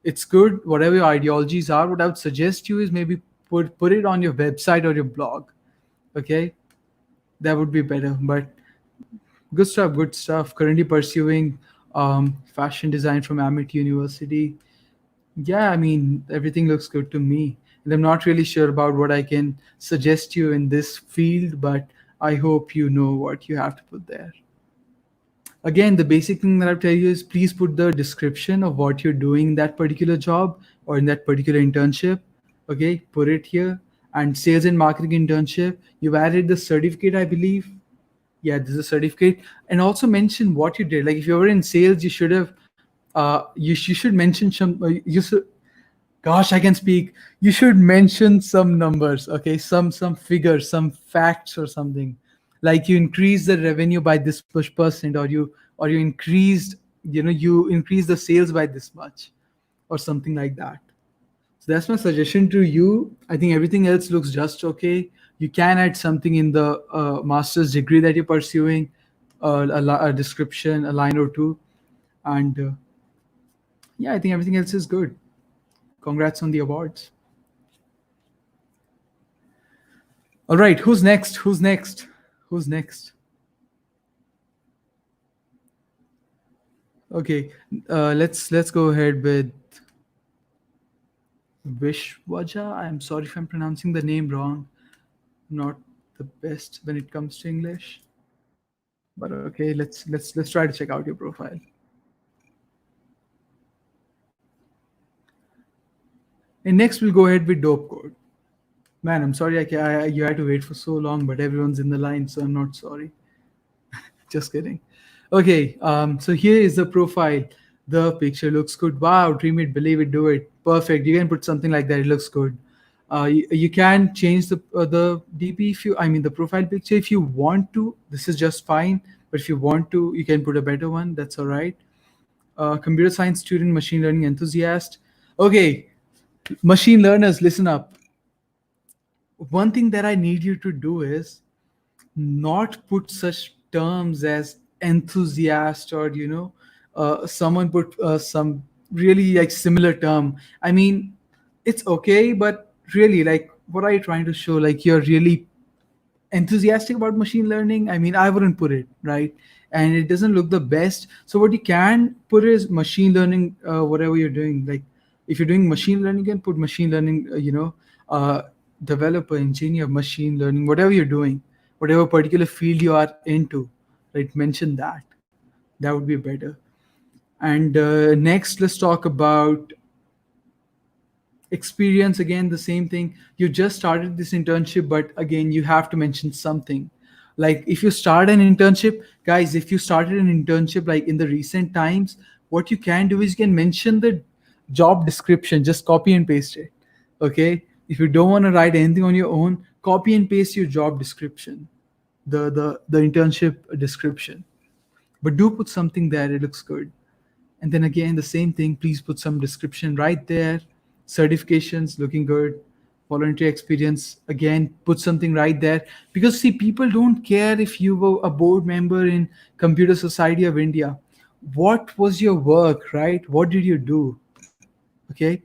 it's good. Whatever your ideologies are, what I would suggest you is maybe put it on your website or your blog. Okay, that would be better. But good stuff. Good stuff. Currently pursuing fashion design from Amit University. Yeah, I mean, everything looks good to me. And I'm not really sure about what I can suggest you in this field, but I hope you know what you have to put there. Again, the basic thing that I'll tell you is please put the description of what you're doing in that particular job or in that particular internship. Okay, put it here. And sales and marketing internship, you've added the certificate, I believe. Yeah, this is a certificate. And also mention what you did. Like if you were in sales, you should have you should mention some you should, gosh, I can speak. You should mention some numbers, okay, some figures, some facts or something. Like you increase the revenue by this push percent, or you increased, you increase the sales by this much, or something like that. So that's my suggestion to you. I think everything else looks just okay. You can add something in the master's degree that you're pursuing, a description, a line or two, and yeah, I think everything else is good. Congrats on the awards. All right, who's next? Who's next? Who's next? Okay, let's go ahead with Vishwaja. I'm sorry if I'm pronouncing the name wrong. Not the best when it comes to English, but okay, let's try to check out your profile. And next we'll go ahead with Dope Code. Man, I'm sorry you had to wait for so long, but everyone's in the line, so I'm not sorry. Just kidding. Okay, so here is the profile. The picture looks good. Wow, dream it, believe it, do it. Perfect. You can put something like that. It looks good. You can change the DP if you, I mean, the profile picture if you want to. This is just fine. But if you want to, you can put a better one. That's all right. Computer science student, machine learning enthusiast. Okay, machine learners, listen up. One thing that I need you to do is not put such terms as enthusiast, or someone put some really like similar term. I mean, it's okay, but really, like, what are you trying to show? Like, you're really enthusiastic about machine learning? I mean, I wouldn't put it, right? And it doesn't look the best. So what you can put is machine learning, whatever you're doing. Like if you're doing machine learning, you can put machine learning, uh, developer, engineer, machine learning, whatever you're doing, whatever particular field you are into, right? Mention that. That would be better. And next, let's talk about experience. Again, the same thing. You just started this internship, but again, you have to mention something. Like if you start an internship, guys, if you started an internship like in the recent times, what you can do is you can mention the job description, just copy and paste it. Okay, if you don't want to write anything on your own, copy and paste your job description, the internship description, but do put something there. It looks good. And then again, the same thing, please put some description right there. Certifications looking good. voluntary experience, again, put something right there. Because see, people don't care if you were a board member in Computer Society of India. What was your work, right? What did you do? Okay,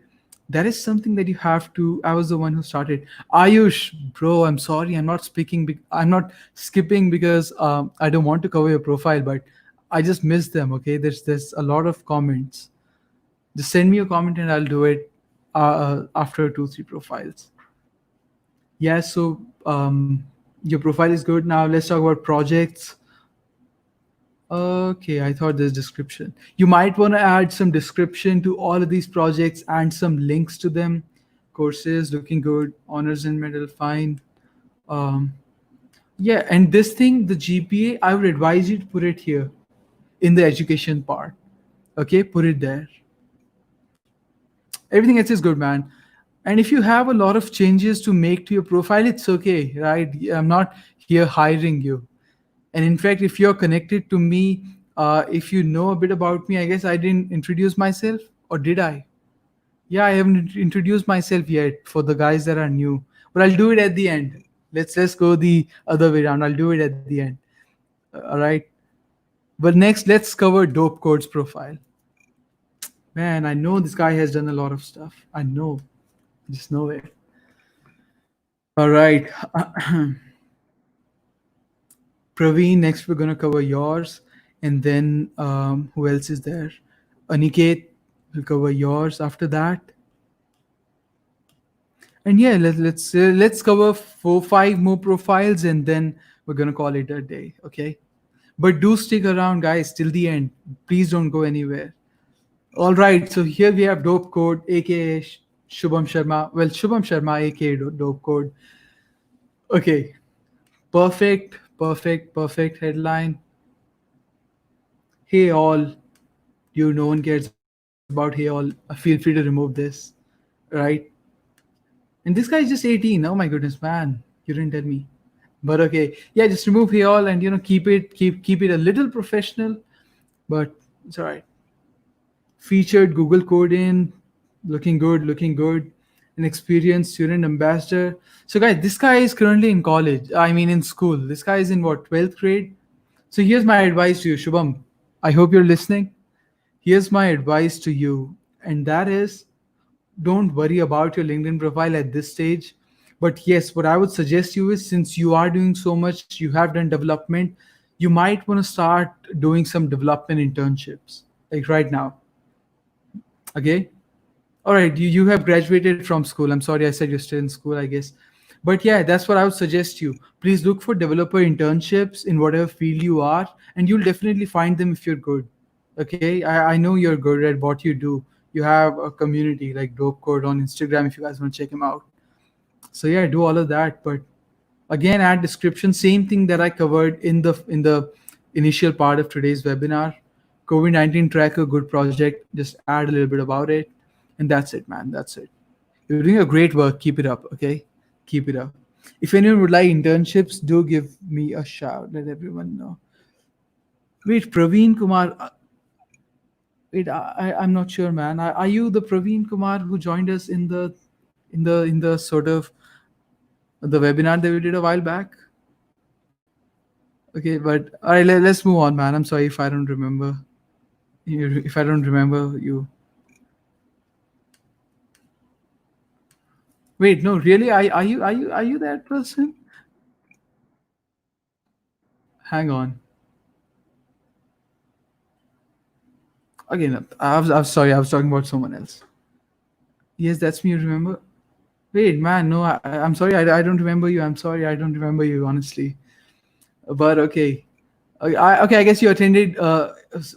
that is something that you have to. I was the one who started. Ayush, bro, I'm sorry, I'm not speaking, I'm not skipping because I don't want to cover your profile, but I just missed them. Okay, there's a lot of comments. Just send me a comment and I'll do it after 2 3 profiles. Yeah, so your profile is good. Now let's talk about projects. Okay, I thought there's description. You might want to add some description to all of these projects and some links to them. Courses looking good, honors and medal fine. Um, yeah, and this thing, the GPA, I would advise you to put it here in the education part. Okay, put it there. Everything else is good, man. And if you have a lot of changes to make to your profile, it's okay, right? I'm not here hiring you. And in fact, if you're connected to me, if you know a bit about me, I guess I didn't introduce myself, or did I? Yeah, I haven't introduced myself yet for the guys that are new, but I'll do it at the end. Let's go the other way around. I'll do it at the end. All right. But next, let's cover Dope Code's profile. Man, I know this guy has done a lot of stuff. I know, just know it. All right. Praveen, next we're gonna cover yours, and then who else is there? Aniket will cover yours after that, and yeah, let's cover 4 5 more profiles, and then we're gonna call it a day. Okay, but do stick around, guys, till the end. Please don't go anywhere. All right, so here we have Dope Code, aka Shubham Sharma. Well, Shubham Sharma, aka Dope Code. Okay, perfect headline. Hey all, no one cares about hey all. Feel free to remove this, right? And this guy is just 18. Oh my goodness, man, you didn't tell me. But okay, yeah, just remove hey all and keep it a little professional, but it's all right. Featured Google Code in, looking good. An experienced student ambassador. So guys, this guy is currently in college. I mean, in school. This guy is in what, 12th grade. So here's my advice to you, Shubham. I hope you're listening. Here's my advice to you, and that is, don't worry about your LinkedIn profile at this stage. But yes, what I would suggest you is, since you are doing so much, you have done development, you might want to start doing some development internships, like right now. Okay. All right, you have graduated from school. I'm sorry, I said you're still in school, I guess. But yeah, that's what I would suggest you. Please look for developer internships in whatever field you are, and you'll definitely find them if you're good. Okay, I know you're good at what you do. You have a community like Dope Code on Instagram if you guys want to check him out. So yeah, do all of that. But again, add description, same thing that I covered in the initial part of today's webinar. COVID-19 tracker, good project. Just add a little bit about it, and that's it, man. That's it. You're doing a great work. Keep it up, okay? Keep it up. If anyone would like internships, do give me a shout. Let everyone know. Wait, Praveen Kumar. Wait, I'm not sure, man. Are you the Praveen Kumar who joined us in the sort of the webinar that we did a while back? Okay, but all right, let's move on, man. I'm sorry if I don't remember. If I don't remember you. Wait, no, really? Are you that person? Hang on. Okay, no, I was sorry. I was talking about someone else. Yes, that's me. You remember? Wait, man. No, I'm sorry. I don't remember you. I'm sorry. I don't remember you, honestly. But okay. Okay, I guess you attended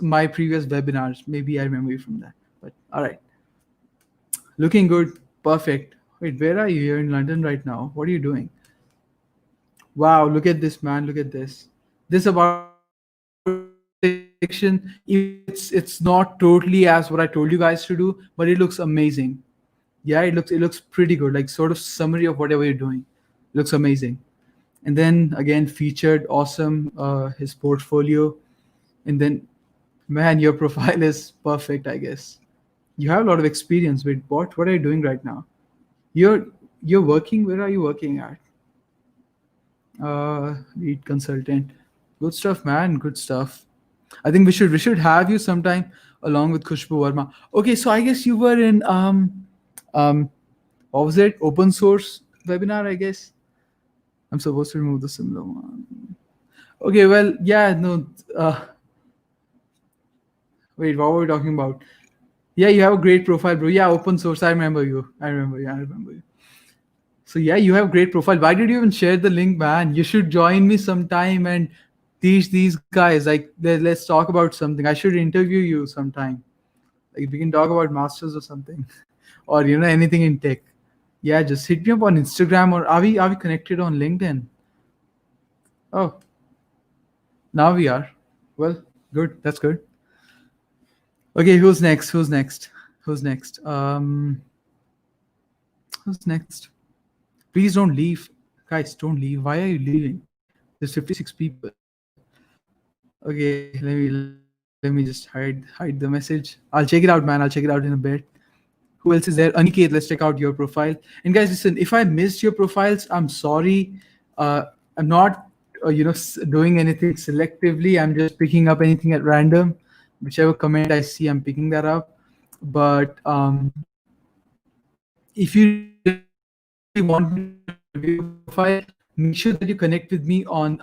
my previous webinars. Maybe I remember you from that. But all right. Looking good. Perfect. Wait, where are you? You're in London right now. What are you doing? Wow, look at this, man. Look at this. This about section, it's not totally as what I told you guys to do, but it looks amazing. Yeah, it looks pretty good. Like sort of summary of whatever you're doing. Looks amazing. And then again, featured, awesome. His portfolio, and then, man, your profile is perfect. I guess you have a lot of experience with what? What are you doing right now? You're You're working. Where are you working at? Lead consultant. Good stuff, man. Good stuff. I think we should have you sometime along with Khushbu Verma. Okay, so I guess you were in um what was it? Open source webinar, I guess. I'm supposed to remove the similar one. Okay, well, yeah, no. Wait, what were we talking about? Yeah, you have a great profile, bro. Yeah, open source. I remember you. I remember. Yeah, I remember you. So yeah, you have great profile. Why did you even share the link, man? You should join me sometime and teach these guys. Like, let's talk about something. I should interview you sometime. Like, we can talk about masters or something, or anything in tech. Yeah, just hit me up on Instagram, or are we connected on LinkedIn? Oh, now we are. Well, good. That's good. Okay, who's next? Who's next? Who's next? Who's next? Please don't leave, guys. Don't leave. Why are you leaving? There's 56 people. Okay, let me just hide the message. I'll check it out, man. I'll check it out in a bit. Who else is there? Aniket, let's check out your profile. And guys, listen, if I missed your profiles, I'm sorry. I'm not, doing anything selectively. I'm just picking up anything at random. Whichever comment I see, I'm picking that up. But if you really want me to review your profile, make sure that you connect with me on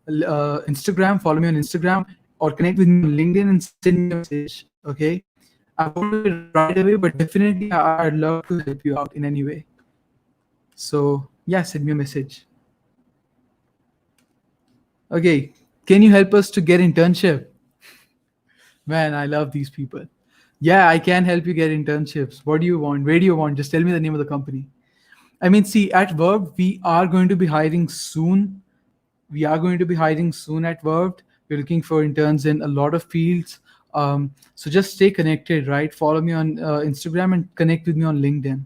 Instagram. Follow me on Instagram or connect with me on LinkedIn and send me a message. Okay, I won't do it right away, but definitely I'd love to help you out in any way. So yeah, send me a message. Okay, can you help us to get internship? Man, I love these people. Yeah, I can help you get internships. What do you want? Where do you want? Just tell me the name of the company. I mean, see, at Verve, we are going to be hiring soon. At Verve. We're looking for interns in a lot of fields. So just stay connected, right? Follow me on Instagram and connect with me on LinkedIn.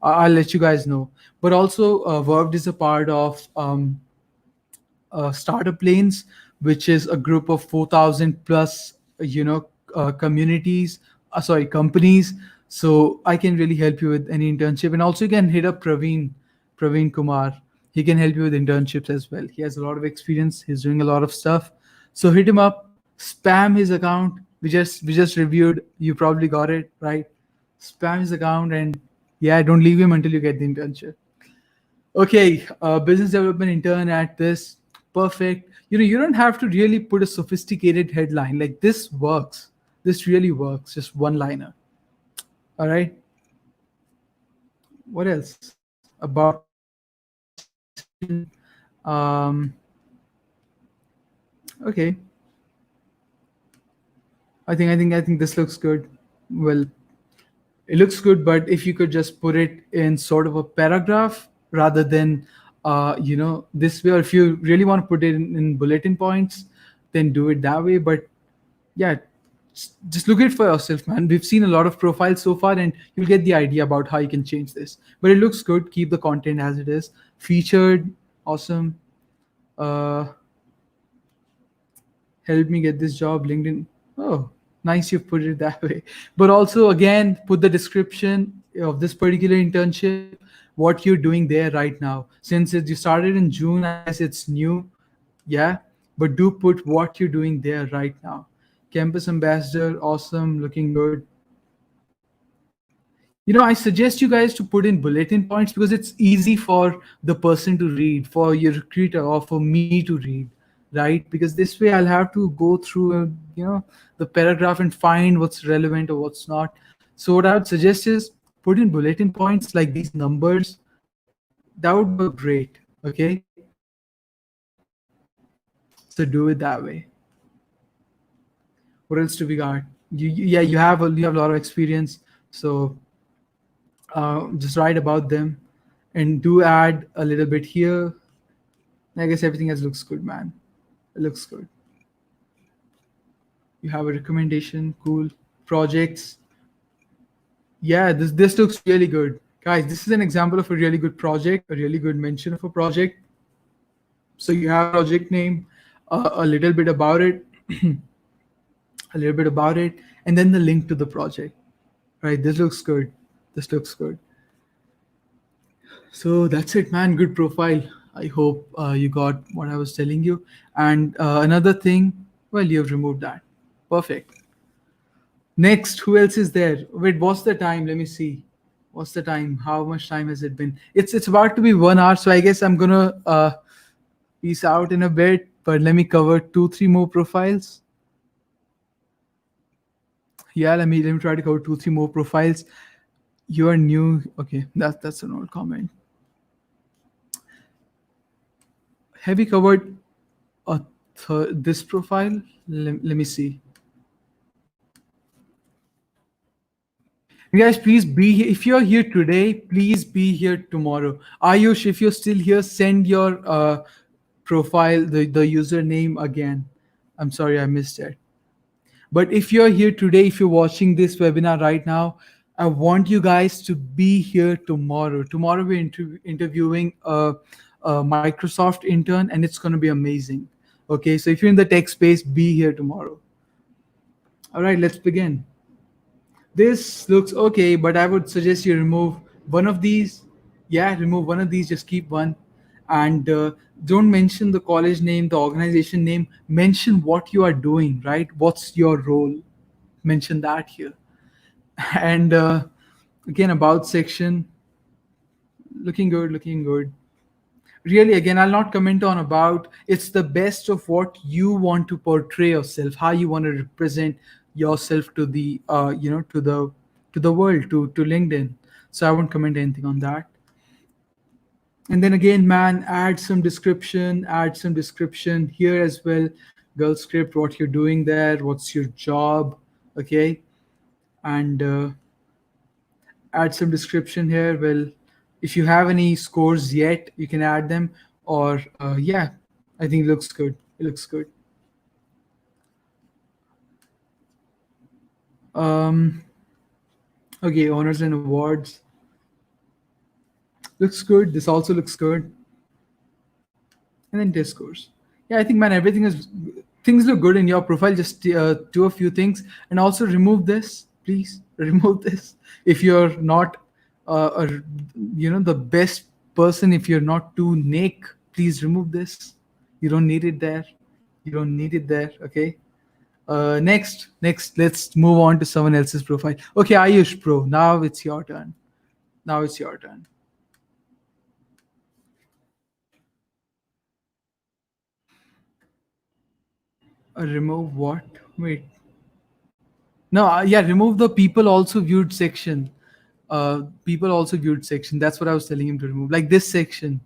I'll let you guys know. But also, Verve is a part of Startup Lanes, which is a group of 4,000 plus, communities, sorry, companies. So I can really help you with any internship. And also you can hit up Praveen Kumar. He can help you with internships as well. He has a lot of experience. He's doing a lot of stuff. So hit him up, spam his account. We just reviewed. You probably got it, right? Spam his account, and yeah, don't leave him until you get the internship. Okay, business development intern at this. Perfect. You don't have to really put a sophisticated headline. Like, this works. This really works. Just one liner. All right. What else about your organization? Um, okay. I think this looks good. Well, it looks good, but if you could just put it in sort of a paragraph rather than this way, or if you really want to put it in bulletin points, then do it that way. But yeah, just look at it for yourself, man. We've seen a lot of profiles so far, and you'll get the idea about how you can change this. But it looks good. Keep the content as it is. Featured, awesome. uh help me get this job, LinkedIn. Oh, nice, you put it that way. But also, again, put the description of this particular internship, what you're doing there right now. Since you started in June, I guess it's new. Yeah, but do put what you're doing there right now. Campus ambassador, awesome, looking good. I suggest you guys to put in bulletin points because it's easy for the person to read, for your recruiter or for me to read, right? Because this way I'll have to go through, the paragraph and find what's relevant or what's not. So what I would suggest is put in bulletin points like these numbers. That would work great. Okay. So do it that way. What else do we got? Yeah, you have a lot of experience. So just write about them and do add a little bit here. I guess everything else looks good, man. It looks good. You have a recommendation, cool. Projects. Yeah, this looks really good. Guys, this is an example of a really good project, a really good mention of a project. So you have project name, a little bit about it, and then the link to the project. Right, this looks good. This looks good. So that's it, man. Good profile. I hope you got what I was telling you. And another thing, well, you have removed that. Perfect. Next, who else is there? Wait, what's the time? Let me see. What's the time? How much time has it been? It's about to be 1 hour, so I guess I'm gonna peace out in a bit. But let me cover two, three more profiles. Yeah, let me try to cover two, three more profiles. You are new. Okay, that's an old comment. Have we covered this profile? Let me see. And guys, please be here. If you're here today, please be here tomorrow. Ayush, if you're still here, send your profile, the username again. I'm sorry, I missed it. But if you're here today, if you're watching this webinar right now, I want you guys to be here tomorrow. Tomorrow we're interviewing a Microsoft intern, and it's going to be amazing. Okay, so if you're in the tech space, be here tomorrow. All right, let's begin. This looks okay, but I would suggest you remove one of these. Yeah, remove one of these, just keep one. And don't mention the college name, the organization name. Mention what you are doing, right? What's your role? Mention that here. And again, about section, looking good, looking good. Really, again, I'll not comment on about. It's the best of what you want to portray yourself, how you want to represent yourself to the to the world, to LinkedIn. So I won't comment anything on that. And then again, man, add some description here as well. Girl script, what you're doing there, what's your job. Okay. And add some description here. Well, if you have any scores yet, you can add them. Or yeah, I think it looks good. It looks good. Um, okay, honors and awards looks good. This also looks good. And then test scores. Yeah, I think, man, everything is, things look good in your profile. Just do a few things, and also remove this, please. Remove this if you're not the best person. If you're not too naked, please remove this. You don't need it there. You don't need it there. Okay. Next, let's move on to someone else's profile. Okay, Ayush, bro. Now it's your turn. Now it's your turn. Remove what? Wait. No, yeah, remove the people also viewed section. People also viewed section. That's what I was telling him to remove. Like this section.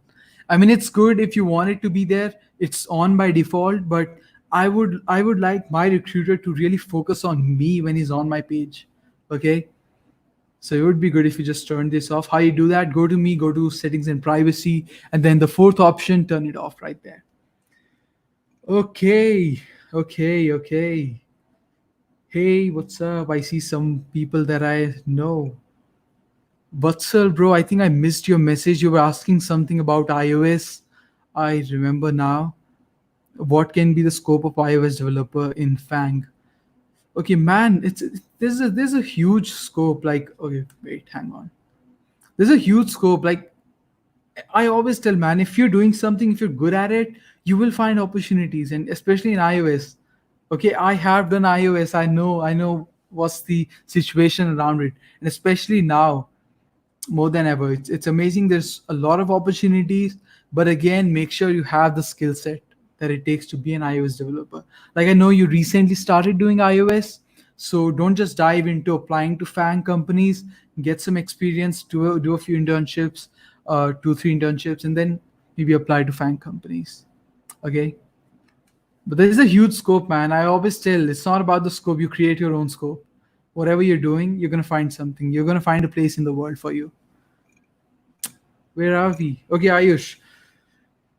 I mean, it's good if you want it to be there. It's on by default, but I would like my recruiter to really focus on me when he's on my page. Okay. So it would be good if you just turn this off. How you do that? Go to me, go to settings and privacy, and then the fourth option, turn it off right there. Okay. Okay. Hey, what's up? I see some people that I know. Vatsal, bro, I think I missed your message. You were asking something about iOS. I remember now. What can be the scope of iOS developer in Fang? Okay, man, there's a huge scope. Like, okay, wait, hang on. There's a huge scope. Like, I always tell, man, if you're doing something, if you're good at it, you will find opportunities, and especially in iOS. Okay, I have done iOS. I know what's the situation around it, and especially now more than ever. It's amazing. There's a lot of opportunities, but again, make sure you have the skill set that it takes to be an iOS developer. Like I know you recently started doing iOS, so don't just dive into applying to FANG companies. Get some experience, do a few internships, 2 3 internships, and then maybe apply to FANG companies. Okay. But there's a huge scope, man. I always tell it's not about the scope. You create your own scope. Whatever you're doing, you're gonna find something. You're gonna find a place in the world for you. Where are we? Okay, Ayush.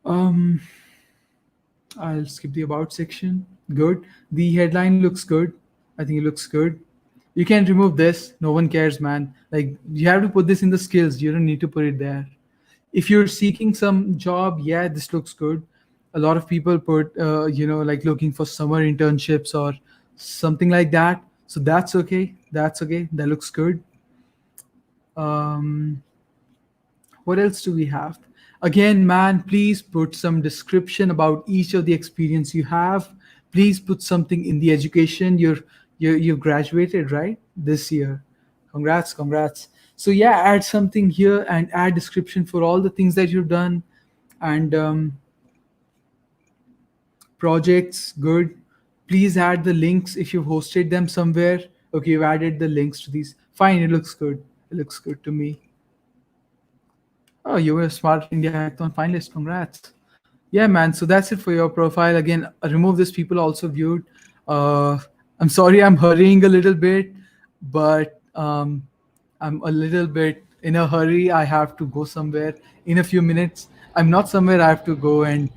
Um, I'll skip the about section. Good. The headline looks good. I think it looks good. You can remove this. No one cares, man. Like you have to put this in the skills. You don't need to put it there. If you're seeking some job, yeah, this looks good. A lot of people put, like looking for summer internships or something like that. So that's okay. That's okay. That looks good. Um, What else do we have? Again, man, please put some description about each of the experience you have. Please put something in the education. You graduated, right, this year. Congrats, congrats. So yeah, add something here and add description for all the things that you've done, and projects. Good. Please add the links if you've hosted them somewhere. Okay, you've added the links to these. Fine, it looks good. It looks good to me. Oh, you were a Smart India Hackathon finalist. Congrats. Yeah, man. So that's it for your profile. Again, remove this. People also viewed. Uh, I'm sorry, I'm hurrying a little bit, but I'm a little bit in a hurry. I have to go somewhere in a few minutes. I'm not somewhere. I have to go and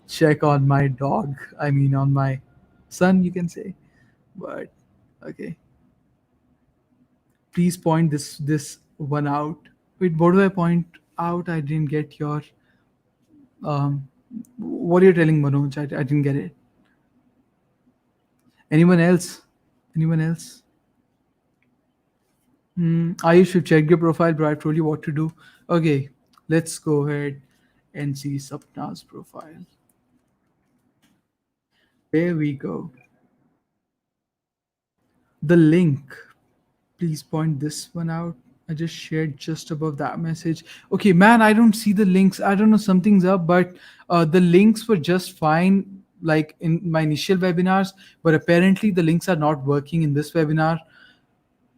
check on my dog. I mean, on my son, you can say. But okay, please point this one out. Wait, what do I point out? I didn't get your um, what are you telling Manoj? I didn't get it. Anyone else? Anyone else? I should check your profile, bro. I told you what to do. Okay, let's go ahead and see Sapna's profile. There we go. The link. Please point this one out. I just shared just above that message. Okay, man, I don't see the links. I don't know, something's up, but the links were just fine, like in my initial webinars, but apparently the links are not working in this webinar.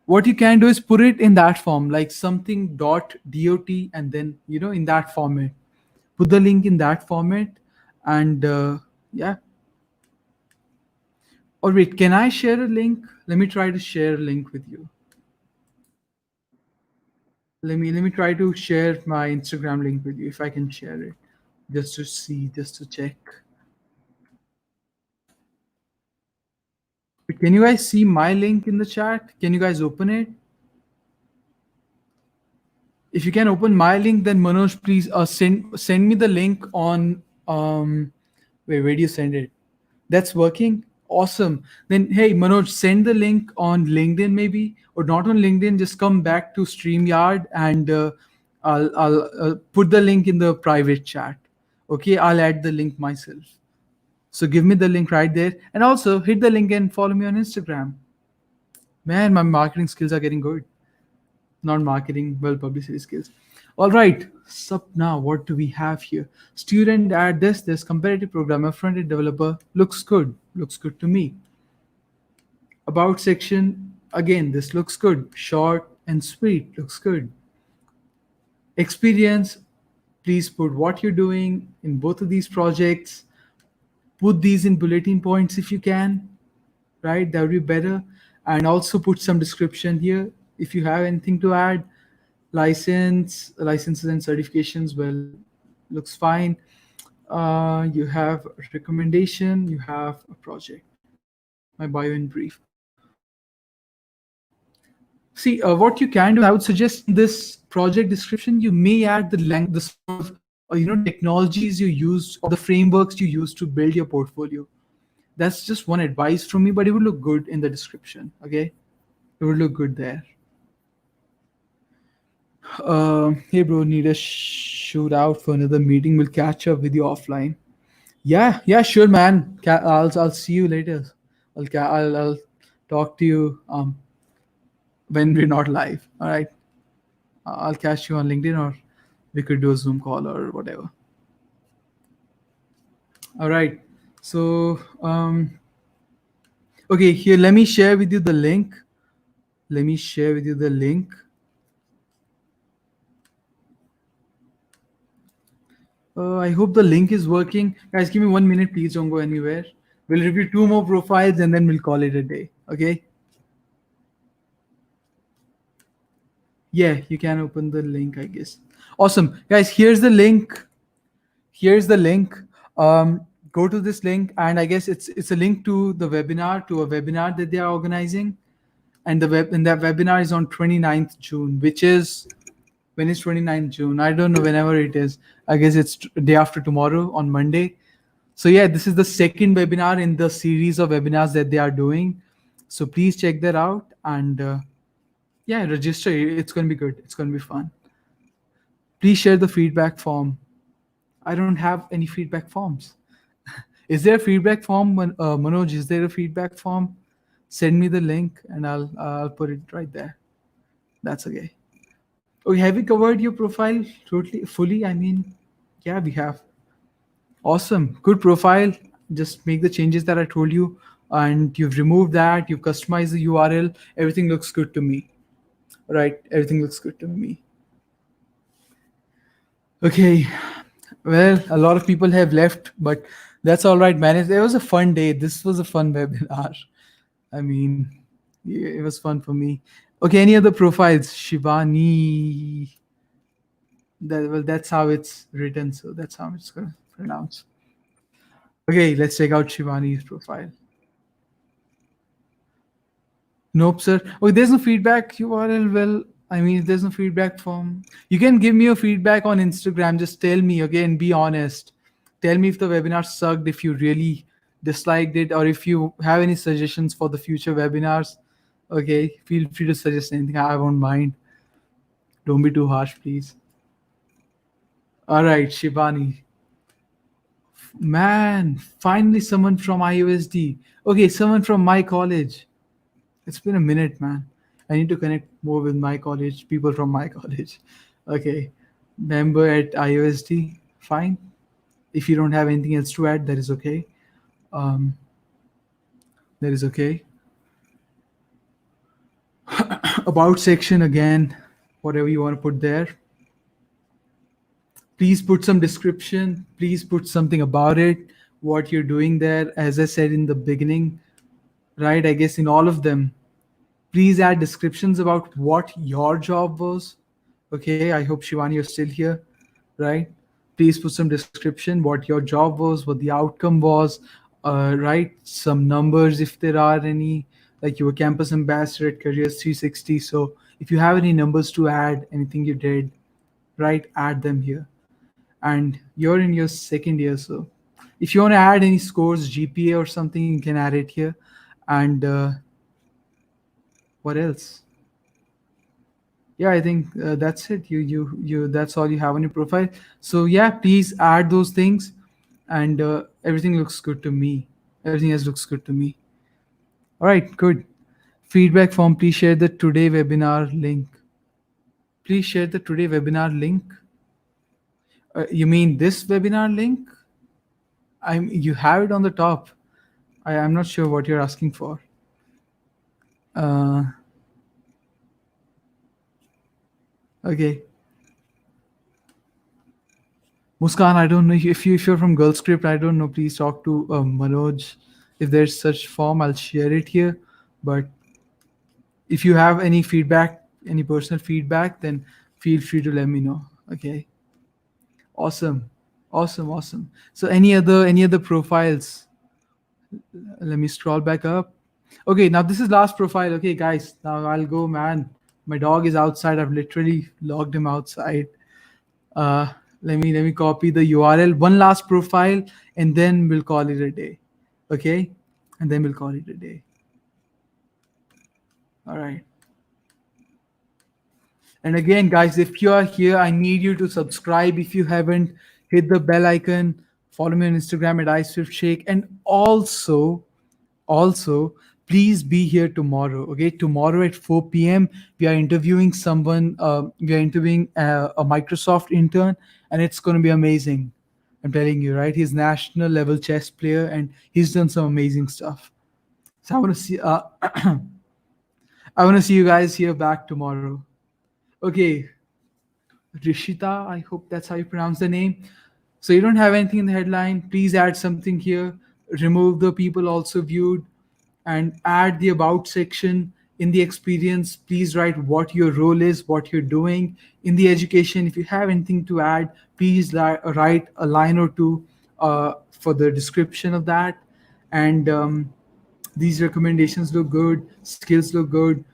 What you can do is put it in that form, like something dot dot, and then in that format. Put the link in that format, and yeah. Or wait, can I share a link? Let me try to share a link with you. Let me try to share my Instagram link with you if I can share it, just to see, just to check. Can you guys see my link in the chat? Can you guys open it? If you can open my link, then Manoj, please send me the link on where do you send it? That's working. Awesome. Then hey Manoj, send the link on LinkedIn maybe, or not on LinkedIn. Just come back to StreamYard, and I'll put the link in the private chat. Okay, I'll add the link myself. So give me the link right there, and also hit the link and follow me on Instagram. Man, my marketing skills are getting good. Not marketing, well, publicity skills. All right, sup now, what do we have here? Student at this competitive programmer, front-end developer, looks good to me. About section, again, this looks good, short and sweet, looks good. Experience, please put what you're doing in both of these projects. Put these in bulletin points if you can, right? That would be better. And also put some description here if you have anything to add. Licenses and certifications, well, looks fine. You have a recommendation, you have a project. My bio in brief. See, what you can do, I would suggest in this project description, you may add the sort of technologies you use or the frameworks you use to build your portfolio. That's just one advice from me, but it would look good in the description. Okay, it would look good there. Hey bro, need a shoot out for another meeting. We'll catch up with you offline. Yeah, sure, man. I'll see you later. I'll talk to you when we're not live. All right. I'll catch you on LinkedIn, or we could do a Zoom call or whatever. All right. So okay, here, let me share with you the link. Let me share with you the link. I hope the link is working. Guys, give me 1 minute. Please don't go anywhere. We'll review 2 more profiles and then we'll call it a day. Okay? Yeah, you can open the link, I guess. Awesome. Guys, here's the link. Here's the link. Go to this link, and I guess it's a link to the webinar, to a webinar that they are organizing. And that webinar is on 29th June, which is, when is 29th June? I don't know, whenever it is. I guess it's day after tomorrow, on Monday. So yeah, this is the second webinar in the series of webinars that they are doing. So please check that out, and yeah, register. It's going to be good. It's going to be fun. Please share the feedback form. I don't have any feedback forms. Is there a feedback form, Manoj? Is there a feedback form? Send me the link and I'll put it right there. That's okay. Okay, have we covered your profile totally fully? I mean, yeah, we have. Awesome. Good profile. Just make the changes that I told you. And you've removed that, you've customized the URL. Everything looks good to me. Right? Everything looks good to me. Okay. Well, a lot of people have left, but that's all right, man. It was a fun day. This was a fun webinar. I mean, yeah, it was fun for me. Okay, any other profiles? Shivani. Well, that's how it's written, so that's how it's gonna pronounce. Okay, let's check out Shivani's profile. Nope, sir. Oh, there's no feedback URL. Well, I mean, if there's no feedback form, you can give me a feedback on Instagram. Just tell me, okay, and be honest. Tell me if the webinar sucked, if you really disliked it, or if you have any suggestions for the future webinars. Okay, feel free to suggest anything. I won't mind. Don't be too harsh, please. All right, Shivani. Man, finally someone from IOSD. Okay, someone from my college. It's been a minute, man. I need to connect more with my college, people from my college. Okay. Member at IOSD, fine. If you don't have anything else to add, that is okay. Um, that is okay. About section again, whatever you want to put there. Please put some description. Please put something about it, what you're doing there. As I said in the beginning, right? I guess in all of them, please add descriptions about what your job was. Okay, I hope Shivani, you're still here, right? Please put some description, what your job was, what the outcome was, right? Some numbers if there are any, like you were campus ambassador at Careers 360. So if you have any numbers to add, anything you did, right, add them here. And you're in your second year, so if you want to add any scores, GPA or something, you can add it here. And what else? Yeah, I think that's it. You that's all you have on your profile. So yeah, please add those things, and everything looks good to me. Everything else looks good to me. All right, good. Feedback form. Please share the today webinar link. Please share the today webinar link. You mean this webinar link? You have it on the top. I'm not sure what you're asking for. Uh, okay. Muskan, I don't know if you're from GirlScript. I don't know. Please talk to Manoj. If there's such form, I'll share it here. But if you have any feedback, any personal feedback, then feel free to let me know. Okay. Awesome. Awesome. Awesome. So any other profiles? Let me scroll back up. Okay, now this is last profile. Okay, guys. Now I'll go, man. My dog is outside. I've literally logged him outside. Uh, let me copy the URL. One last profile, and then we'll call it a day. Okay, and then we'll call it a day. All right. And again, guys, if you are here, I need you to subscribe. If you haven't, hit the bell icon. Follow me on Instagram at iSwiftShake, and also please be here tomorrow. Okay, tomorrow at 4 p.m. we are interviewing someone. We are interviewing a Microsoft intern, and it's going to be amazing. I'm telling you, right? He's national level chess player, and he's done some amazing stuff. So I want to see. I want to see you guys here back tomorrow. Okay, Rishita, I hope that's how you pronounce the name. So you don't have anything in the headline. Please add something here. Remove the people also viewed and add the about section. In the experience, please write what your role is, what you're doing. In the education, if you have anything to add, please write a line or two for the description of that. And these recommendations look good, skills look good.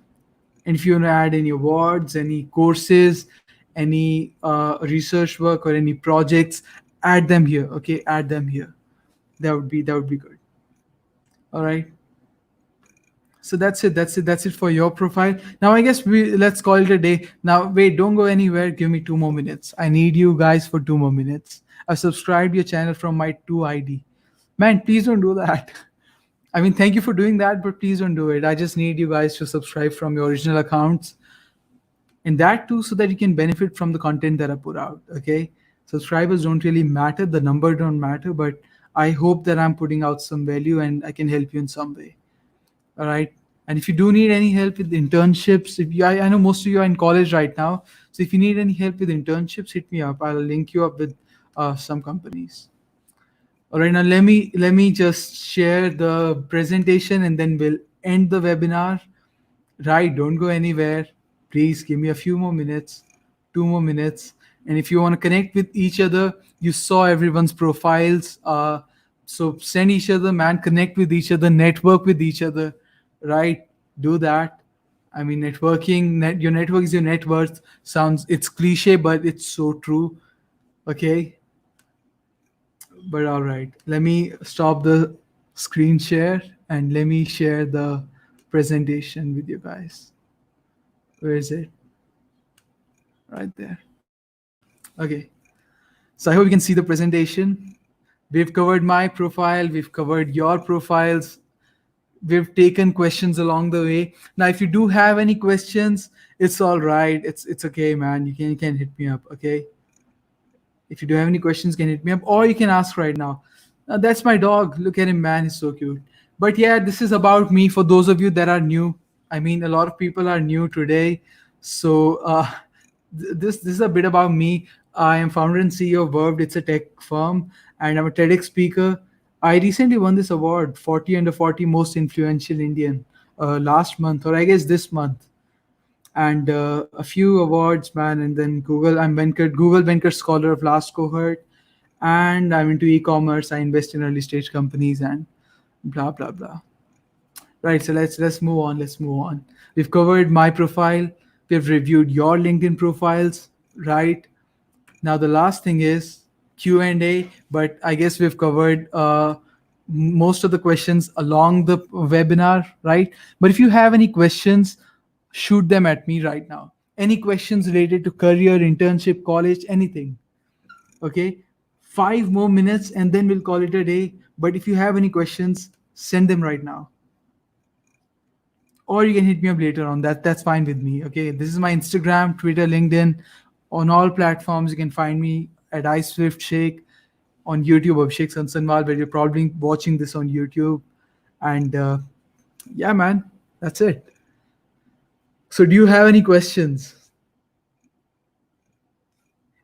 And if you want to add any awards, any courses, any research work or any projects, add them here. Okay, add them here. That would be good. All right. So that's it. That's it for your profile. Now I guess we let's call it a day. Now wait, don't go anywhere. Give me 2 more minutes. I need you guys for 2 more minutes. I've subscribed your channel from my 2 ID. Man, please don't do that. I mean, thank you for doing that, but please don't do it. I just need you guys to subscribe from your original accounts, and that too, so that you can benefit from the content that I put out. Okay, subscribers don't really matter. The number don't matter, but I hope that I'm putting out some value and I can help you in some way. All right. And if you do need any help with internships, if you, I know most of you are in college right now, so if you need any help with internships, hit me up. I'll link you up with some companies. All right. Now let me just share the presentation and then we'll end the webinar. Right. Don't go anywhere. Please give me a few more minutes, 2 more minutes. And if you want to connect with each other, you saw everyone's profiles. So send each other, man, connect with each other, network with each other, right? Do that. I mean, networking, your network is your net worth. Sounds, it's cliche, but it's so true. Okay. But all right, let me stop the screen share and let me share the presentation with you guys. Where is it? Right there. Okay. So I hope you can see the presentation. We've covered my profile, we've covered your profiles, we've taken questions along the way. Now, if you do have any questions, it's all right. It's okay, man. You can hit me up, okay? If you do have any questions, you can hit me up or you can ask right now. That's my dog. Look at him, man. He's so cute. But yeah, this is about me for those of you that are new. I mean, a lot of people are new today. So this is a bit about me. I am founder and CEO of Verved. It's a tech firm, and I'm a TEDx speaker. I recently won this award, 40 under 40 most influential Indian, last month, or I guess this month, and a few awards, man. And then Google, I'm Venkat, Google Venkat Scholar of last cohort, and I'm into e-commerce. I invest in early stage companies and blah blah blah. Right. So let's move on. Let's move on. We've covered my profile. We've reviewed your LinkedIn profiles. Right. Now the last thing is Q&A, but I guess we've covered most of the questions along the webinar, right? But if you have any questions, shoot them at me right now. Any questions related to career, internship, college, anything. Okay. 5 more minutes and then we'll call it a day. But if you have any questions, send them right now. Or you can hit me up later on. That's fine with me. Okay. This is my Instagram, Twitter, LinkedIn. On all platforms, you can find me at iSwiftShake. On YouTube, Abhishek Sansanwal, where you're probably watching this on YouTube. And yeah, man, that's it. So do you have any questions?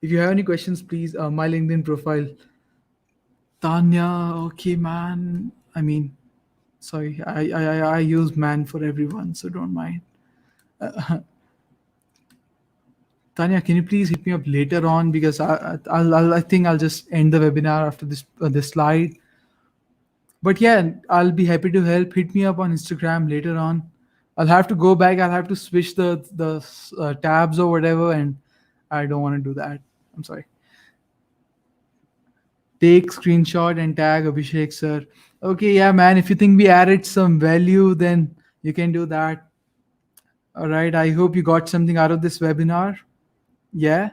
If you have any questions, please, my LinkedIn profile. Tanya, okay, man. I mean, sorry, I use man for everyone, so don't mind. Tanya, can you please hit me up later on, because I think I'll just end the webinar after this slide. But yeah, I'll be happy to help. Hit me up on Instagram later on. I'll have to go back. I'll have to switch the tabs or whatever, and I don't want to do that. I'm sorry. Take screenshot and tag Abhishek sir. Okay, yeah, man. If you think we added some value, then you can do that. All right. I hope you got something out of this webinar. Yeah.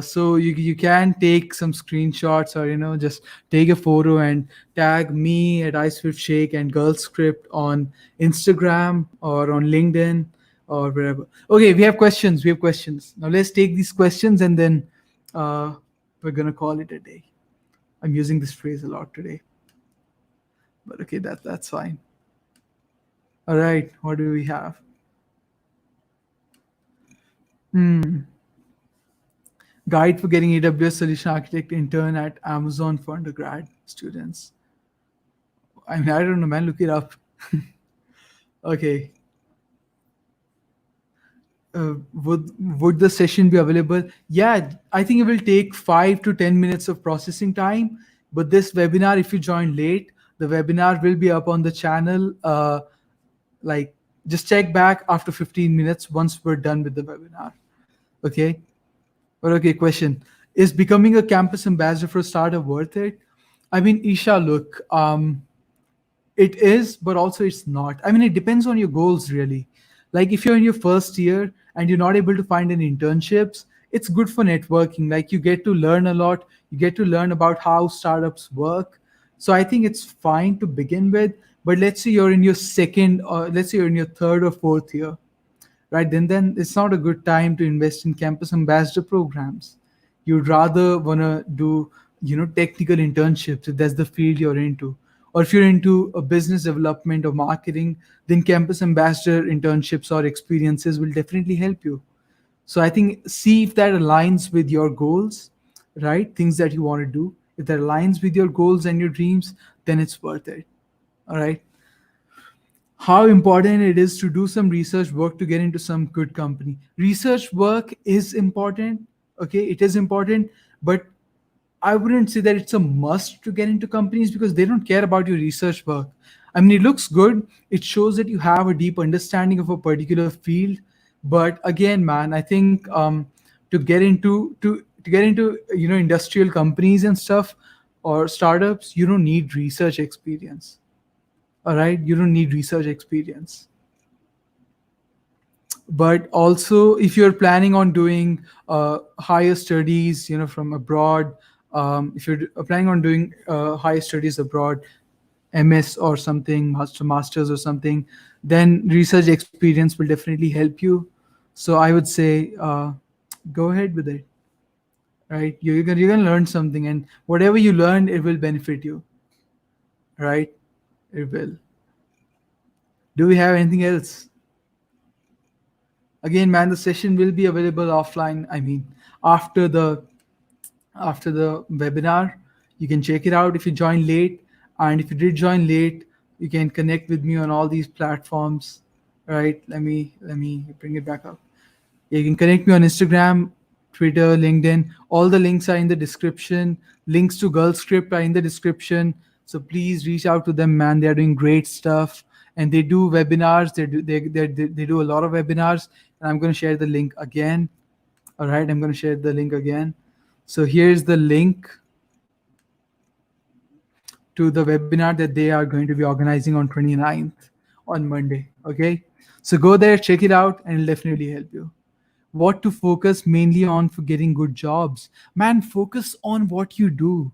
So you can take some screenshots, or just take a photo and tag me at iSwiftShake and GirlScript on Instagram or on LinkedIn or wherever. Okay, we have questions. Now let's take these questions and then we're gonna call it a day. I'm using this phrase a lot today, but okay, that's fine. All right, what do we have? Guide for getting AWS Solution Architect intern at Amazon for undergrad students. I mean, I don't know, man. Look it up. Okay. Would the session be available? Yeah, I think it will take 5 to 10 minutes of processing time. But this webinar, if you join late, the webinar will be up on the channel. Like, just check back after 15 minutes once we're done with the webinar. Okay. But okay, question: is becoming a campus ambassador for a startup worth it? I mean, Isha, look, It is, but also it's not. I mean, it depends on your goals, really. Like if you're in your first year and you're not able to find any internships, it's good for networking. Like you get to learn a lot, you get to learn about how startups work. So I think it's fine to begin with. But let's say you're in your second, or let's say you're in your third or fourth year, right? Then it's not a good time to invest in campus ambassador programs. You'd rather want to do, technical internships if that's the field you're into. Or if you're into a business development or marketing, then campus ambassador internships or experiences will definitely help you. So I think see if that aligns with your goals, right? Things that you want to do. If that aligns with your goals and your dreams, then it's worth it. All right. How important it is to do some research work to get into some good company. Research work is important. Okay, it is important, but I wouldn't say that it's a must to get into companies because they don't care about your research work. I mean, it looks good. It shows that you have a deep understanding of a particular field. But again, man, I think to get into industrial companies and stuff or startups, you don't need research experience. All right, you don't need research experience. But also if you're planning on doing higher studies, from abroad, if you're planning on doing higher studies abroad, MS or something, masters or something, then research experience will definitely help you. So I would say go ahead with it, right? You're gonna learn something, and whatever you learn, it will benefit you, right? It will. Do we have anything else? Again, man, the session will be available offline. I mean, after the webinar, you can check it out if you join late. And if you did join late, you can connect with me on all these platforms. Right? Let me bring it back up. Yeah, you can connect me on Instagram, Twitter, LinkedIn. All the links are in the description. Links to GirlScript are in the description. So please reach out to them, man. They are doing great stuff, and they do webinars. They do a lot of webinars, and I'm going to share the link again. All right, I'm going to share the link again. So here's the link to the webinar that they are going to be organizing on 29th on Monday. Okay, so go there, check it out, and it'll definitely help you. What to focus mainly on for getting good jobs? Man, focus on what you do.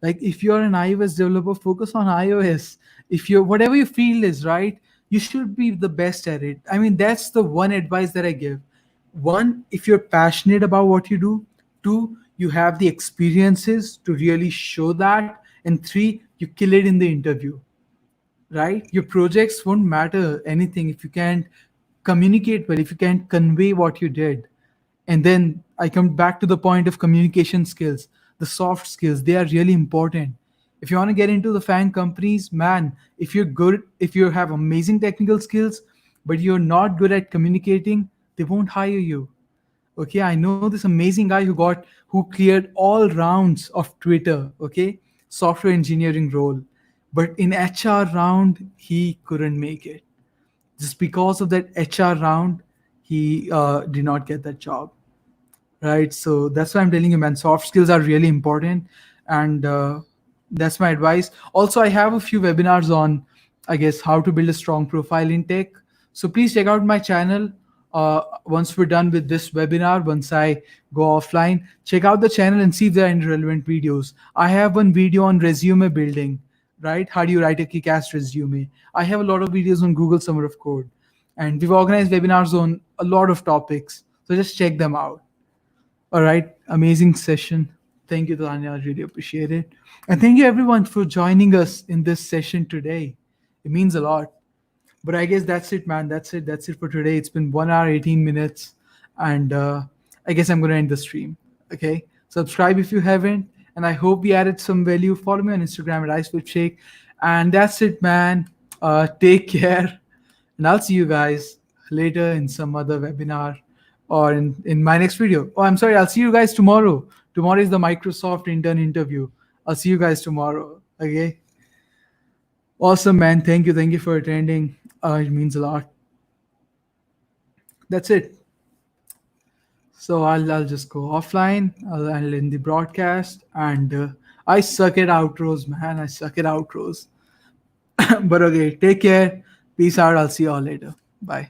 Like if you're an iOS developer, focus on iOS. If you're whatever your field is, right, you should be the best at it. I mean, that's the one advice that I give. One, if you're passionate about what you do. Two, you have the experiences to really show that. And three, you kill it in the interview, right? Your projects won't matter anything if you can't communicate well, if you can't convey what you did. And then I come back to the point of communication skills, the soft skills, they are really important. If you want to get into the fan companies, man, if you're good, if you have amazing technical skills, but you're not good at communicating, they won't hire you. Okay, I know this amazing guy who cleared all rounds of Twitter, okay, software engineering role, but in HR round he couldn't make it. Just because of that HR round, he did not get that job, right? So that's why I'm telling you, man, soft skills are really important. And that's my advice. Also, I have a few webinars on, I guess, how to build a strong profile in tech. So please check out my channel. Once we're done with this webinar, once I go offline, check out the channel and see if there are any relevant videos. I have one video on resume building, right? How do you write a kick-ass resume? I have a lot of videos on Google Summer of Code, and we've organized webinars on a lot of topics. So just check them out. All right, amazing session. Thank you, Tanya. I really appreciate it. And thank you, everyone, for joining us in this session today. It means a lot. But I guess that's it, man. That's it. That's it for today. It's been 1 hour, 18 minutes. And I guess I'm going to end the stream. Okay. Subscribe if you haven't. And I hope we added some value. Follow me on Instagram at IceWithShake. And that's it, man. Take care. And I'll see you guys later in some other webinar or in my next video. Oh, I'm sorry. I'll see you guys tomorrow. Tomorrow is the Microsoft intern interview. I'll see you guys tomorrow. Okay. Awesome, man. Thank you. Thank you for attending. It means a lot. That's it. So I'll just go offline. I'll end the broadcast. And I suck at outros, man. I suck at outros. But okay, take care. Peace out. I'll see you all later. Bye.